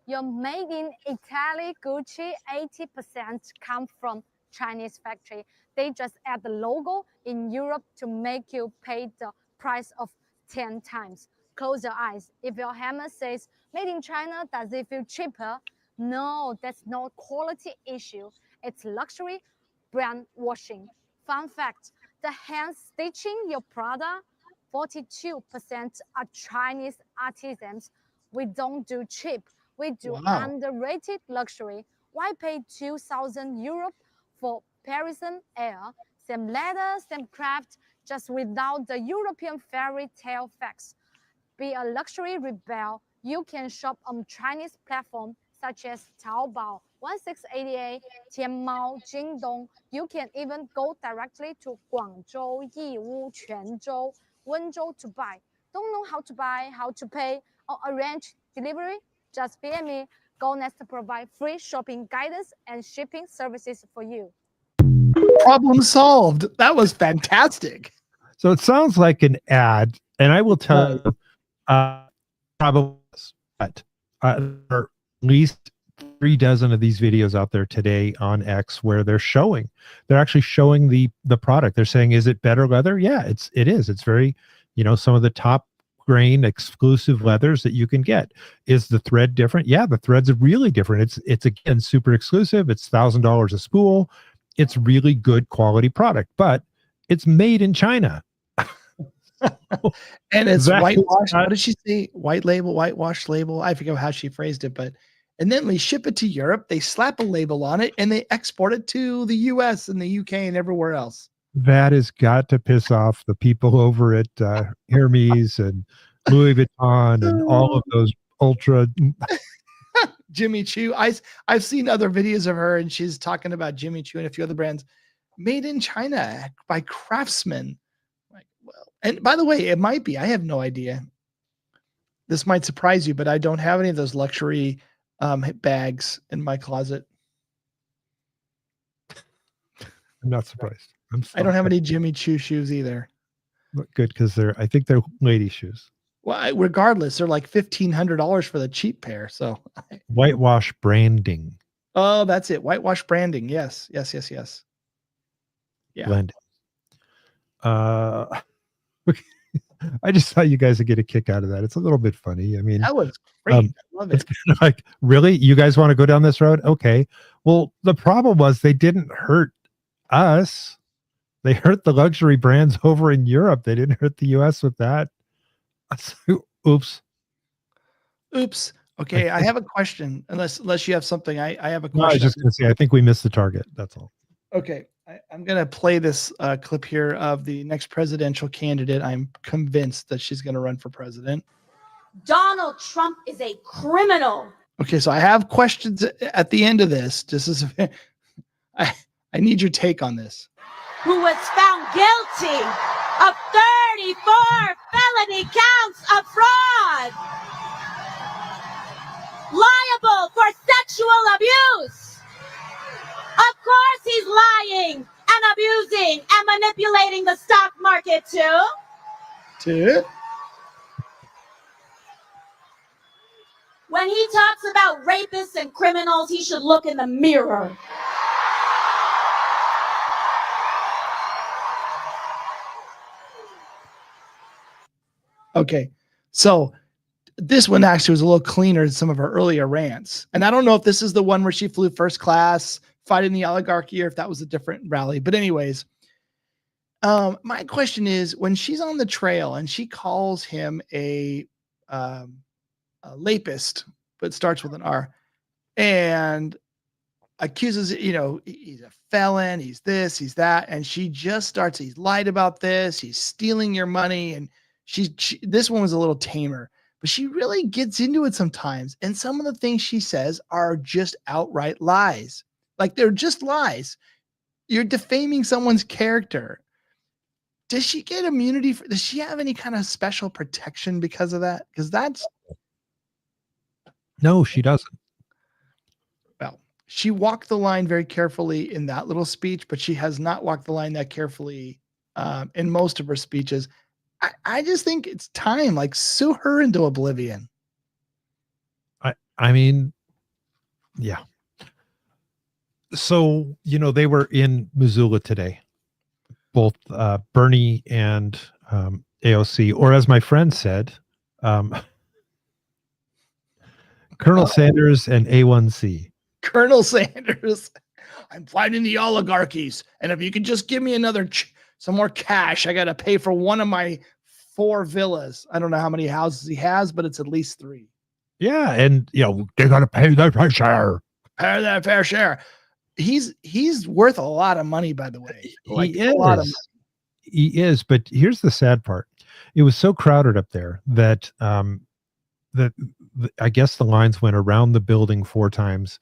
Your made in Italy Gucci 80% come from Chinese factory. They just add the logo in Europe to make you pay the price of 10 times. Close your eyes. If your hammer says made in China, does it feel cheaper? No, that's not quality issue. It's luxury brand washing. Fun fact, the hand stitching your product, 42% are Chinese artisans. We don't do cheap. We do underrated luxury. Why pay 2,000 euro for Parisian air? Same leather, same craft, just without the European fairy tale facts. Be a luxury rebel. You can shop on Chinese platforms such as Taobao, 1688, Tianmao, Jingdong. You can even go directly to Guangzhou, Yiwu, Quanzhou, Wenzhou to buy. Don't know how to buy, how to pay, or arrange delivery? Just PM me. GoNest to provide free shopping guidance and shipping services for you. Problem solved. That was fantastic. So it sounds like an ad, and I will tell you, probably, but there are at least 3 dozen of these videos out there today on X where they're actually showing the product. They're saying, is it better leather? Yeah, it is. It's very, some of the top grain exclusive leathers that you can get. Is the thread different? Yeah, the threads are really different. It's again super exclusive. It's $1,000 a spool. It's really good quality product, but it's made in China. And it's whitewashed. What did she say? White label, whitewash label. I forget how she phrased it, and then we ship it to Europe. They slap a label on it and they export it to the US and the UK and everywhere else. That has got to piss off the people over at Hermes and Louis Vuitton and all of those ultra. Jimmy Choo. I've seen other videos of her and she's talking about Jimmy Choo and a few other brands made in China by craftsmen. Like, well, and by the way, it might be. I have no idea. This might surprise you, but I don't have any of those luxury bags in my closet. I'm not surprised. I don't have any Jimmy Choo shoes either. Good, because I think they're lady shoes. Well, regardless, they're like $1,500 for the cheap pair. So whitewash branding. Oh, that's it. Whitewash branding. Yes. Yeah. Blending. I just thought you guys would get a kick out of that. It's a little bit funny. I mean, that was great. I love it. It's kind of like, really? You guys want to go down this road? Okay. Well, the problem was they didn't hurt us. They hurt the luxury brands over in Europe. They didn't hurt the US with that. Oops. Okay, I have a question. Unless you have something, I have a question. No, I was just going to say, I think we missed the target. That's all. Okay, I'm going to play this clip here of the next presidential candidate. I'm convinced that she's going to run for president. Donald Trump is a criminal. Okay, so I have questions at the end of this. This is, I need your take on this. Who was found guilty of 34 felony counts of fraud. Liable for sexual abuse. Of course he's lying and abusing and manipulating the stock market too. When he talks about rapists and criminals, he should look in the mirror. Okay, so this one actually was a little cleaner than some of her earlier rants. And I don't know if this is the one where she flew first class, fighting the oligarchy, or if that was a different rally. But anyways, my question is, when she's on the trail and she calls him a lapist, but starts with an R, and accuses, he's a felon, he's this, he's that, and she just starts, he's lied about this, he's stealing your money, and this one was a little tamer, but she really gets into it sometimes, and some of the things she says are just outright lies. Like, they're just lies. You're defaming someone's character. Does she get immunity? Does she have any kind of special protection because of that? Because that's... No, she doesn't. Well, she walked the line very carefully in that little speech, but she has not walked the line that carefully in most of her speeches. I just think it's time, like, sue her into oblivion. I mean, yeah. So, they were in Missoula today, both Bernie and AOC, or as my friend said, Colonel Sanders and A1C. Colonel Sanders, I'm fighting the oligarchies, and if you could just give me some more cash, I got to pay for one of my 4 villas. I don't know how many houses he has, but it's at least 3. Yeah, and they got to pay their fair share. Pay that fair share. He's worth a lot of money, by the way. He is. A lot of money. He is, but here's the sad part. It was so crowded up there that I guess the lines went around the building 4 times.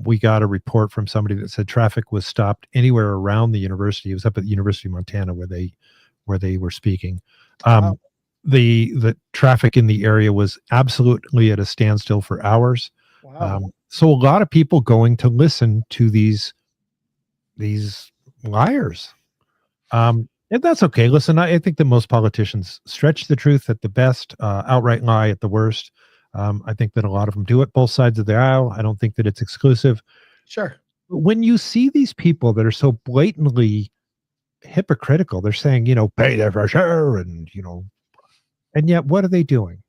We got a report from somebody that said traffic was stopped anywhere around the university. It was up at the University of Montana where they were speaking. Wow. The traffic in the area was absolutely at a standstill for hours. Wow. So a lot of people going to listen to these liars. And that's okay. Listen, I think that most politicians stretch the truth at the best, outright lie at the worst. I think that a lot of them do it, both sides of the aisle. I don't think that it's exclusive. Sure. But when you see these people that are so blatantly hypocritical, they're saying, pay their fair share, and yet what are they doing?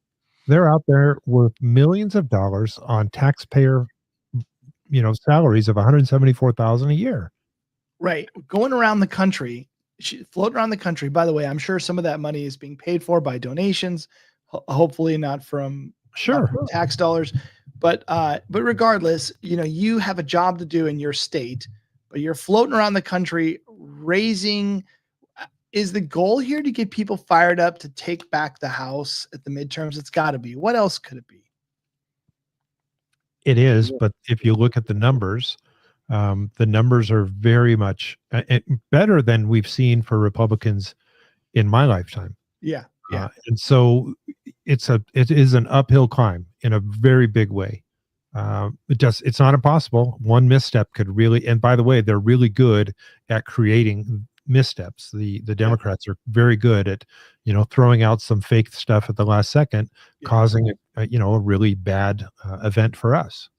They're out there with millions of dollars on taxpayer, salaries of $174,000 a year. Right. Going around the country, floating around the country. By the way, I'm sure some of that money is being paid for by donations, hopefully not from tax dollars. But regardless, you have a job to do in your state, but you're floating around the country raising. Is the goal here to get people fired up to take back the House at the midterms? It's got to be. What else could it be? It is, but if you look at the numbers are very much better than we've seen for Republicans in my lifetime. Yeah. Yeah. And so it is an uphill climb in a very big way. It's not impossible. One misstep could really, and by the way, they're really good at creating missteps. The Democrats are very good at, throwing out some fake stuff at the last second, causing a really bad event for us.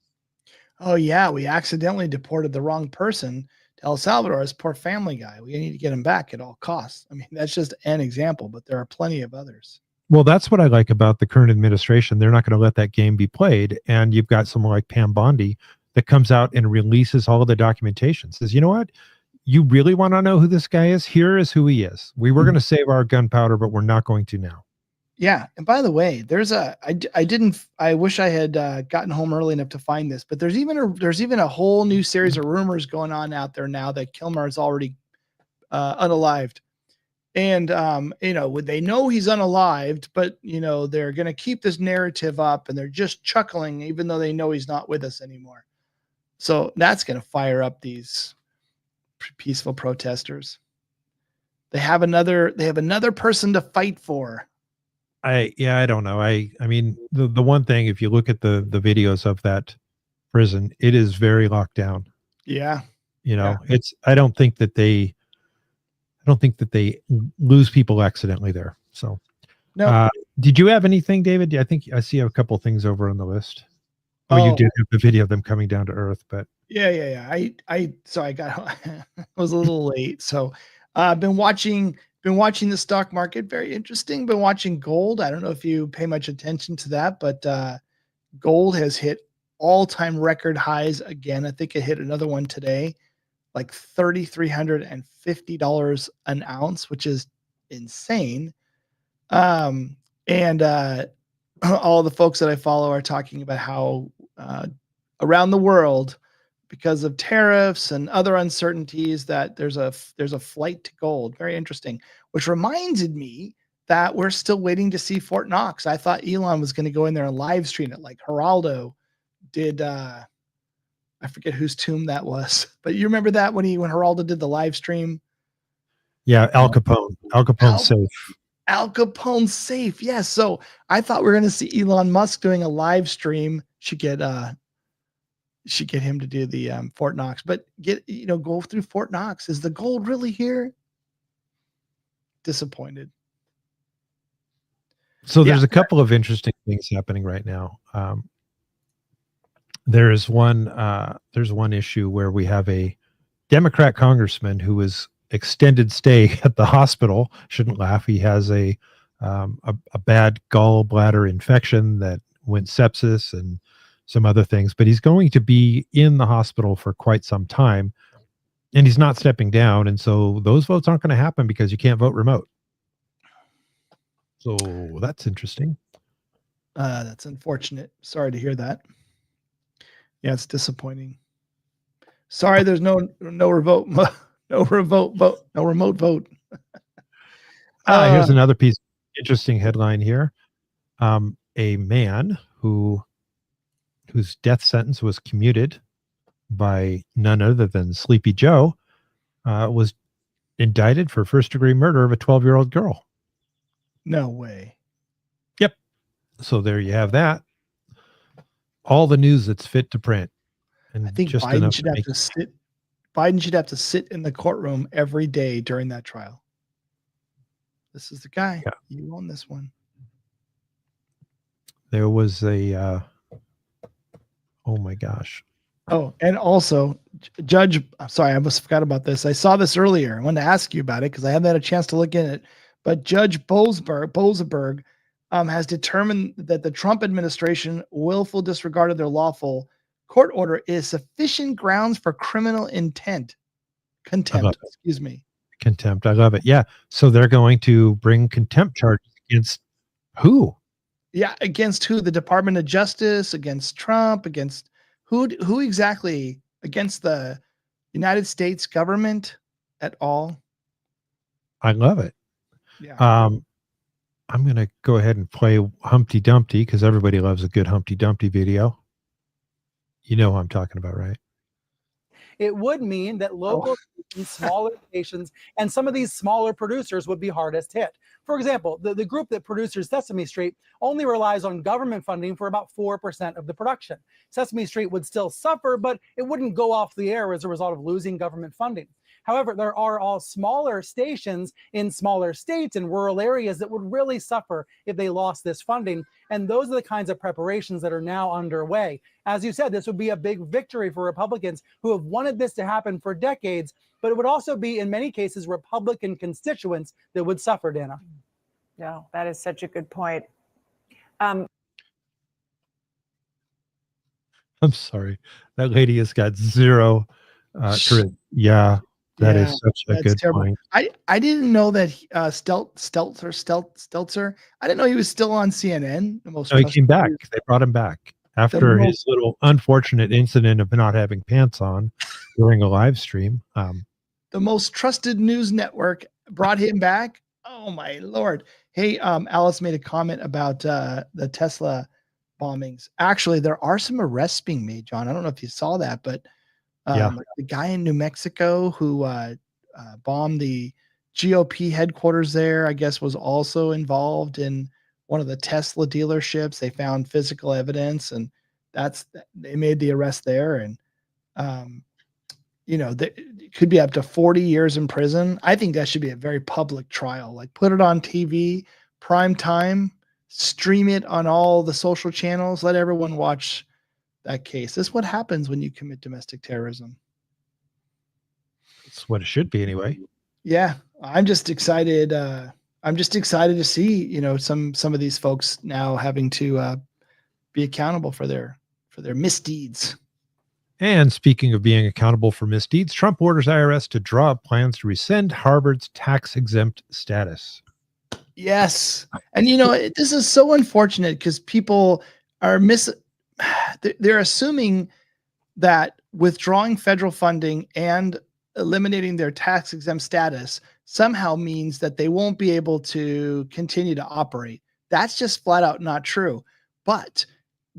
Oh yeah, we accidentally deported the wrong person to El Salvador. This poor family guy. We need to get him back at all costs. I mean, that's just an example, but there are plenty of others. Well, that's what I like about the current administration. They're not going to let that game be played. And you've got someone like Pam Bondi that comes out and releases all of the documentation. Says, you know what? you really want to know who this guy is? Here is who he is. We were going to save our gunpowder, but we're not going to now. Yeah. And by the way, I wish I had gotten home early enough to find this, but there's even a whole new series of rumors going on out there now that Kilmer is already unalived. And, they know he's unalived, but, they're going to keep this narrative up and they're just chuckling, even though they know he's not with us anymore. So that's going to fire up these peaceful protesters. They have another person to fight for. I don't know. I mean, the one thing, if you look at the videos of that prison, it is very locked down. Yeah. I don't think that they lose people accidentally there. So, no. Did you have anything, David? I think I see a couple things over on the list. Oh, you did have the video of them coming down to earth, but yeah. I was a little late. So I've been watching the stock market. Very interesting. Been watching gold. I don't know if you pay much attention to that, but gold has hit all-time record highs again. I think it hit another one today, like $3,350 an ounce, which is insane. And all the folks that I follow are talking about how around the world, because of tariffs and other uncertainties, that there's a flight to gold. Very interesting. Which reminded me that we're still waiting to see Fort Knox. I thought Elon was going to go in there and live stream it like Geraldo did. I forget whose tomb that was, but you remember that when Geraldo did the live stream? Yeah, Al Capone's safe. Al Capone's safe. Yes. So I thought we were going to see Elon Musk doing a live stream. Should get him to do the Fort Knox, but go through Fort Knox. Is the gold really here? Disappointed. So there's a couple of interesting things happening right now. There's one issue where we have a Democrat congressman who is extended stay at the hospital. Shouldn't laugh. He has a bad gallbladder infection that went sepsis and some other things, but he's going to be in the hospital for quite some time, and he's not stepping down. And so those votes aren't going to happen because you can't vote remote. So that's interesting. That's unfortunate. Sorry to hear that. Yeah, it's disappointing. Sorry, there's no remote vote. Here's another piece. Interesting headline here. A man whose death sentence was commuted by none other than Sleepy Joe was indicted for first-degree murder of a 12-year-old girl. No way. Yep. So there you have that. All the news that's fit to print. And I think Biden should have to sit. Biden should have to sit in the courtroom every day during that trial. This is the guy. Yeah. You own this one. There was a oh my gosh. Oh, and also Judge, sorry, I almost forgot about this. I saw this earlier. I wanted to ask you about it because I haven't had a chance to look in it. But Judge Boasberg has determined that the Trump administration willful disregard of their lawful court order is sufficient grounds for criminal contempt. Excuse me. Contempt. I love it. Yeah. So they're going to bring contempt charges against who? Yeah, against who? The Department of Justice, against Trump, against who exactly? Against the United States government at all? I love it. Yeah. I'm going to go ahead and play Humpty Dumpty because everybody loves a good Humpty Dumpty video. You know what I'm talking about, right? It would mean that local and smaller stations and some of these smaller producers would be hardest hit. For example, the group that produces Sesame Street only relies on government funding for about 4% of the production. Sesame Street would still suffer, but it wouldn't go off the air as a result of losing government funding. However, there are all smaller stations in smaller states and rural areas that would really suffer if they lost this funding. And those are the kinds of preparations that are now underway. As you said, this would be a big victory for Republicans who have wanted this to happen for decades, but it would also be, in many cases, Republican constituents that would suffer, Dana. No, that is such a good point. I'm sorry. That lady has got zero charisma. Yeah. That Yeah, is such a that's good terrible. point. I didn't know that Stelter. I didn't know he was still on CNN. The most No, he trusted came back. news- They brought him back the after most, his little unfortunate incident of not having pants on during a live stream. the most trusted news network brought him back. Oh my lord! Hey, Alice made a comment about the Tesla bombings. Actually, there are some arrests being made, John. I don't know if you saw that, but Yeah. the guy in New Mexico who bombed the GOP headquarters there, I guess, was also involved in one of the Tesla dealerships. They found physical evidence, and they made the arrest there. And it could be up to 40 years in prison. I think that should be a very public trial. Like, put it on TV, prime time, stream it on all the social channels, let everyone watch that case. This is what happens when you commit domestic terrorism. That's what it should be anyway. Yeah, I'm just excited. I'm just excited to see, some of these folks now having to be accountable for their misdeeds. And speaking of being accountable for misdeeds, Trump orders IRS to draw up plans to rescind Harvard's tax-exempt status. Yes. And this is so unfortunate because people are they're assuming that withdrawing federal funding and eliminating their tax exempt status somehow means that they won't be able to continue to operate. That's just flat out not true. But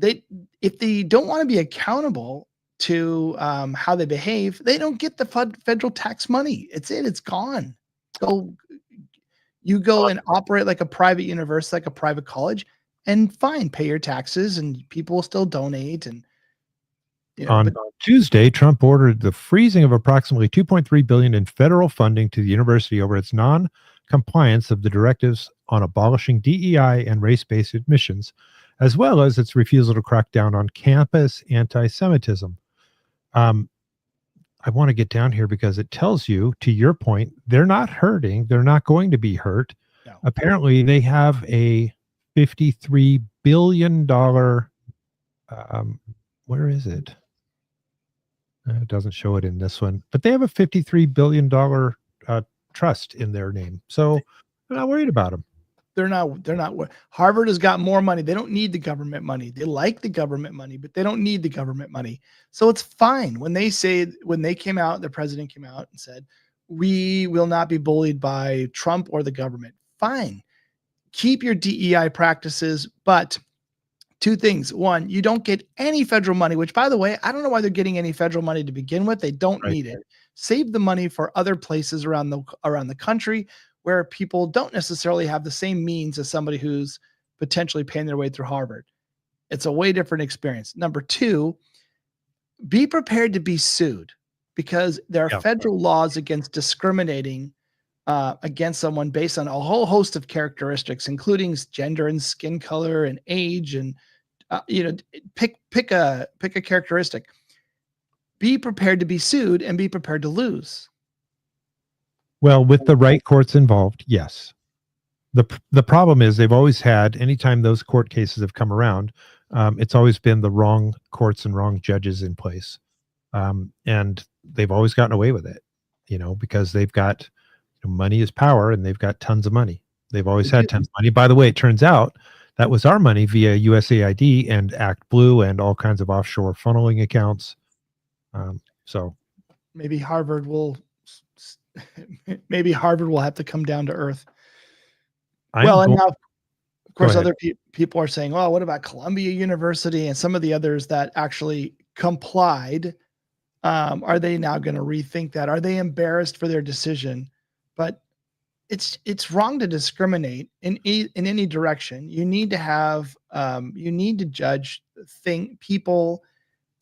if they don't want to be accountable to how they behave, they don't get the federal tax money. It's gone. You go and operate like a private university, like a private college, and fine, pay your taxes, and people will still donate. And on Tuesday, Trump ordered the freezing of approximately $2.3 billion in federal funding to the university over its non-compliance of the directives on abolishing DEI and race-based admissions, as well as its refusal to crack down on campus anti-Semitism. I want to get down here because it tells you, to your point, they're not hurting. They're not going to be hurt. No. Apparently, they have a $53 billion, where is it? It doesn't show it in this one, but they have a $53 billion trust in their name. So I'm not worried about them. They're not. Harvard has got more money. They don't need the government money. They like the government money, but they don't need the government money. So it's fine when they came out, the president came out and said, we will not be bullied by Trump or the government. Fine. Keep your DEI practices, but two things. One, you don't get any federal money, which, by the way, I don't know why they're getting any federal money to begin with. They don't need it. Save the money for other places around the country where people don't necessarily have the same means as somebody who's potentially paying their way through Harvard. It's a way different experience. Number two, be prepared to be sued because there are federal laws against discriminating against someone based on a whole host of characteristics, including gender and skin color and age, and pick a characteristic. Be prepared to be sued and be prepared to lose. Well, with the right courts involved, yes. The problem is they've always had, anytime those court cases have come around, it's always been the wrong courts and wrong judges in place. And they've always gotten away with it, because they've got money is power and they've got tons of money. They've always had tons of money. By the way, it turns out that was our money via USAID and Act Blue and all kinds of offshore funneling accounts. So maybe Harvard will have to come down to earth. And now, of course, other people are saying, well, what about Columbia University and some of the others that actually complied? Are they now going to rethink that? Are they embarrassed for their decision? But it's wrong to discriminate in any direction. You need to have you need to judge people,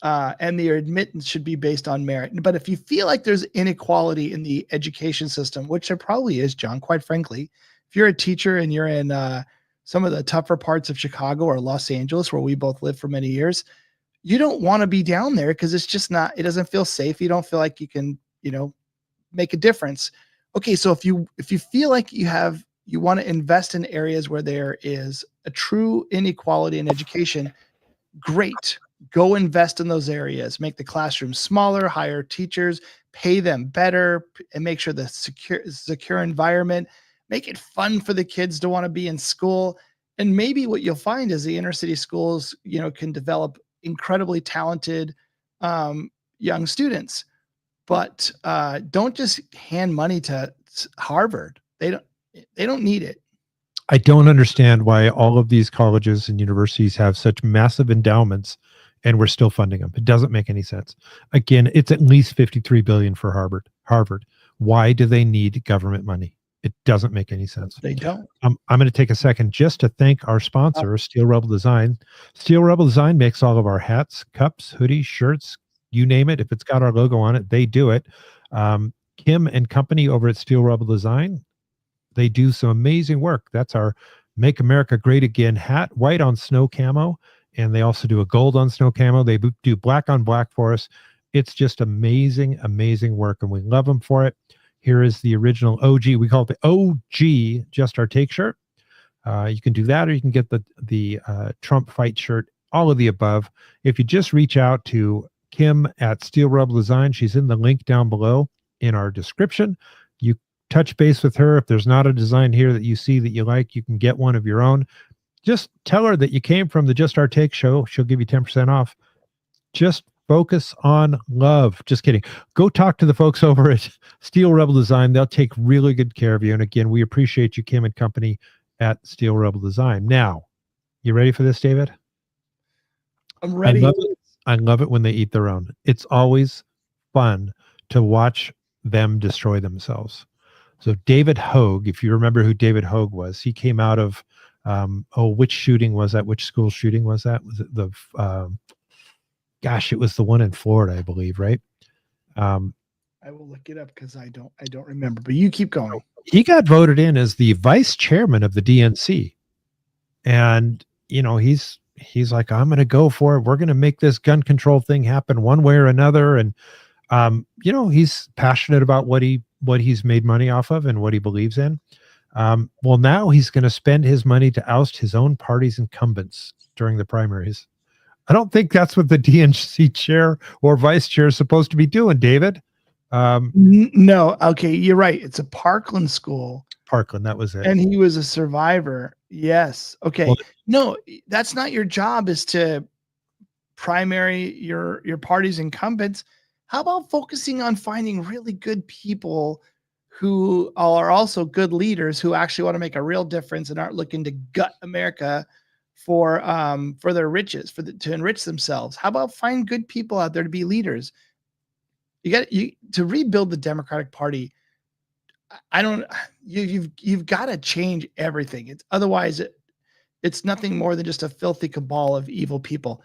and their admittance should be based on merit. But if you feel like there's inequality in the education system, which there probably is, John, quite frankly, if you're a teacher and you're in some of the tougher parts of Chicago or Los Angeles, where we both lived for many years, you don't want to be down there because it's just not. It doesn't feel safe. You don't feel like you can, make a difference. Okay, so if you feel like you want to invest in areas where there is a true inequality in education, great. Go invest in those areas. Make the classrooms smaller, hire teachers, pay them better and make sure the secure environment, make it fun for the kids to want to be in school. And maybe what you'll find is the inner city schools, can develop incredibly talented young students. But don't just hand money to Harvard. They don't need it. I don't understand why all of these colleges and universities have such massive endowments and we're still funding them. It doesn't make any sense. Again, it's at least $53 billion for Harvard. Why do they need government money? It doesn't make any sense. They don't. I'm going to take a second just to thank our sponsor, Steel Rebel Design. Steel Rebel Design makes all of our hats, cups, hoodies, shirts, you name it. If it's got our logo on it, they do it. Kim and company over at Steel Rebel Design, they do some amazing work. That's our Make America Great Again hat, white on snow camo. And they also do a gold on snow camo. They do black on black for us. It's just amazing, amazing work. And we love them for it. Here is the original OG. We call it the OG Just Our Take shirt. You can do that, or you can get the Trump fight shirt, all of the above. If you just reach out to Kim at Steel Rebel Design, she's in the link down below in our description. You touch base with her. If there's not a design here that you see that you like, you can get one of your own. Just tell her that you came from the Just Our Take show. She'll give you 10% off. Just focus on love. Just kidding. Go talk to the folks over at Steel Rebel Design. They'll take really good care of you. And again, we appreciate you, Kim and company at Steel Rebel Design. Now, you ready for this, David? I'm ready. I love it when they eat their own. It's always fun to watch them destroy themselves. So David Hogue, if you remember who David Hogue was, he came out of, which shooting was that? Which school shooting was that? Was it the, it was the one in Florida, I believe, right? I will look it up because I don't remember, but you keep going. He got voted in as the vice chairman of the DNC. And, he's like, I'm going to go for it. We're going to make this gun control thing happen one way or another. And, he's passionate about what he's made money off of and what he believes in. Well, now he's going to spend his money to oust his own party's incumbents during the primaries. I don't think that's what the DNC chair or vice chair is supposed to be doing, David. No. Okay. You're right. It's a Parkland school. Parkland. That was it. And he was a survivor. Yes. Okay. Well, no, that's not your job, is to primary your party's incumbents. How about focusing on finding really good people who are also good leaders who actually want to make a real difference and aren't looking to gut America for their riches, to enrich themselves? How about find good people out there to be leaders? To rebuild the Democratic Party. You've got to change everything. Otherwise it's nothing more than just a filthy cabal of evil people.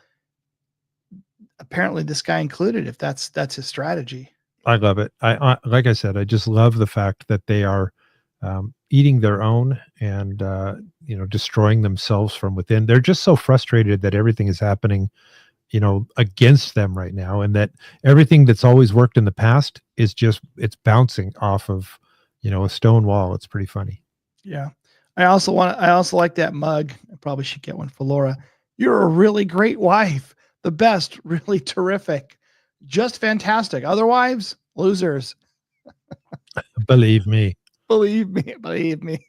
Apparently this guy included, if that's his strategy. I love it. I like I said, I just love the fact that they are eating their own and destroying themselves from within. They're just so frustrated that everything is happening against them right now, and that everything that's always worked in the past is it's bouncing off of a stone wall. It's pretty funny. Yeah. I also like that mug. I probably should get one for Laura. You're a really great wife. The best, really terrific, just fantastic. Other wives, losers. Believe me. Believe me.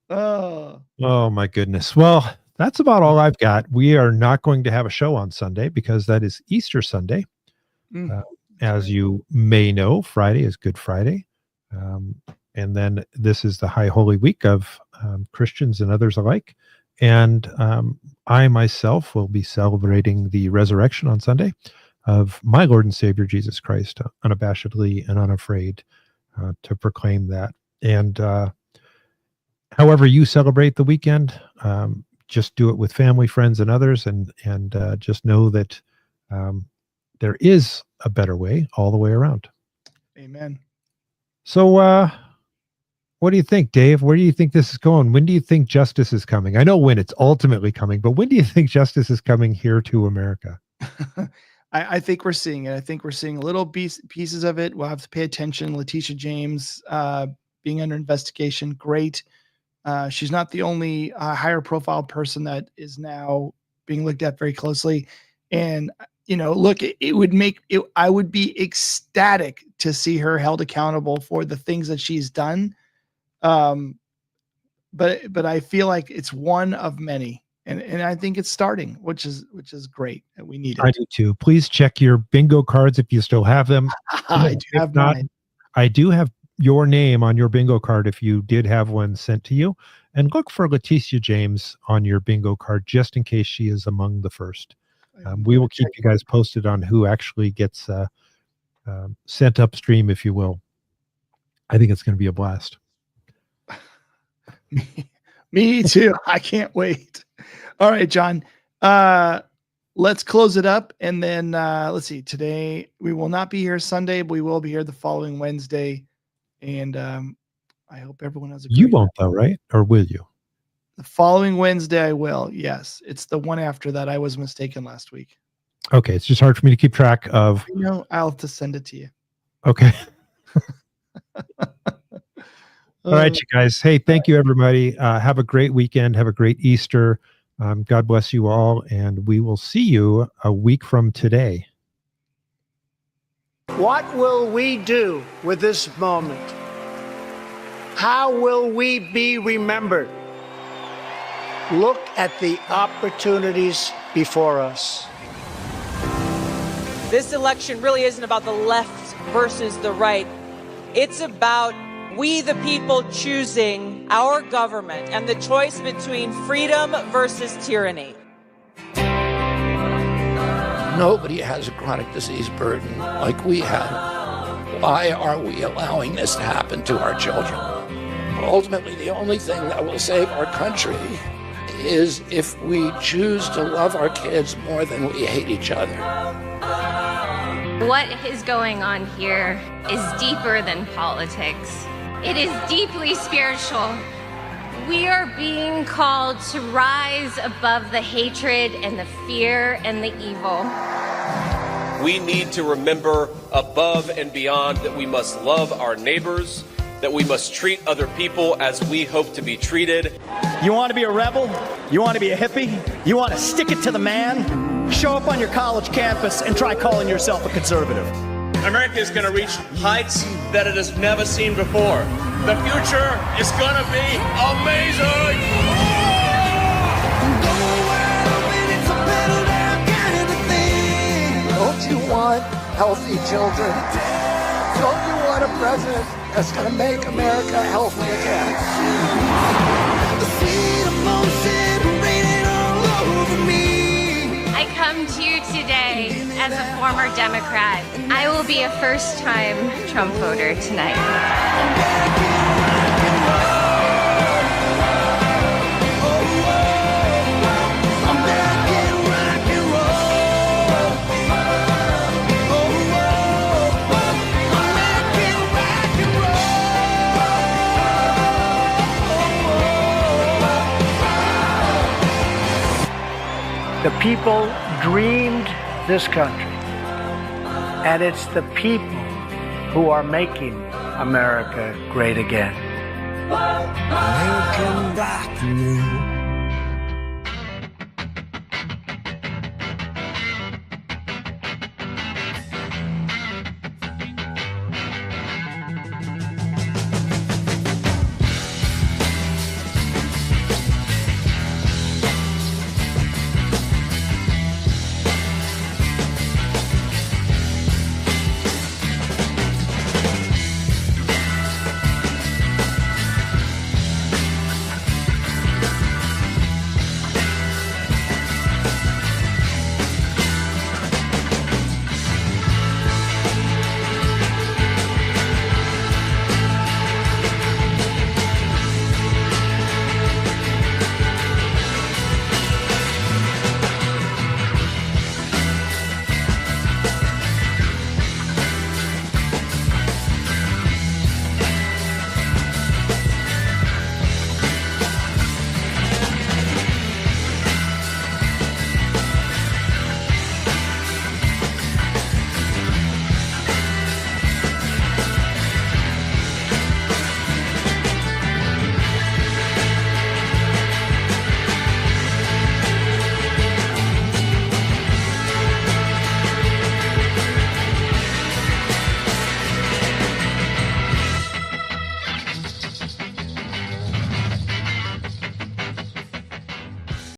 Oh my goodness. Well, that's about all I've got. We are not going to have a show on Sunday because that is Easter Sunday. As you may know, Friday is Good Friday. And then this is the High Holy Week of Christians and others alike. And I myself will be celebrating the resurrection on Sunday of my Lord and Savior, Jesus Christ, unabashedly and unafraid to proclaim that. And however you celebrate the weekend, just do it with family, friends, and others. And just know that there is a better way all the way around. Amen. So, what do you think, Dave? Where do you think this is going? When do you think justice is coming? I know when it's ultimately coming, but when do you think justice is coming here to America? I think we're seeing it. I think we're seeing little pieces of it. We'll have to pay attention. Letitia James being under investigation. Great. She's not the only higher profile person that is now being looked at very closely. And look, it would make it, I would be ecstatic to see her held accountable for the things that she's done. But I feel like it's one of many. And I think it's starting, which is great. We need it. I do too. Please check your bingo cards if you still have them. I do have mine. I do have your name on your bingo card if you did have one sent to you. And look for Leticia James on your bingo card just in case she is among the first. We will keep you guys posted on who actually gets sent upstream, if you will. I think it's going to be a blast. Me too. I can't wait. All right, John. Let's close it up. And then let's see. Today we will not be here Sunday, but we will be here the following Wednesday. And I hope everyone has a great You won't though, right? Or will you? The following Wednesday I will. Yes. It's the one after that. I was mistaken last week. Okay. It's just hard for me to keep track of. I'll have to send it to you. Okay. All right, you guys. Hey, thank you, everybody. Have a great weekend. Have a great Easter. God bless you all. And we will see you a week from today. What will we do with this moment? How will we be remembered? Look at the opportunities before us. This election really isn't about the left versus the right. It's about we, the people, choosing our government and the choice between freedom versus tyranny. Nobody has a chronic disease burden like we have. Why are we allowing this to happen to our children? Ultimately, the only thing that will save our country is if we choose to love our kids more than we hate each other. What is going on here is deeper than politics. It is deeply spiritual. We are being called to rise above the hatred and the fear and the evil. We need to remember above and beyond that we must love our neighbors, that we must treat other people as we hope to be treated. You want to be a rebel? You want to be a hippie? You want to stick it to the man? Show up on your college campus and try calling yourself a conservative. America is going to reach heights that it has never seen before. The future is going to be amazing. Don't you want healthy children? Don't you want a president that's going to make America healthy again? I come to you today as a former Democrat. I will be a first-time Trump voter tonight. The people dreamed this country, and it's the people who are making America great again. American rock and roll.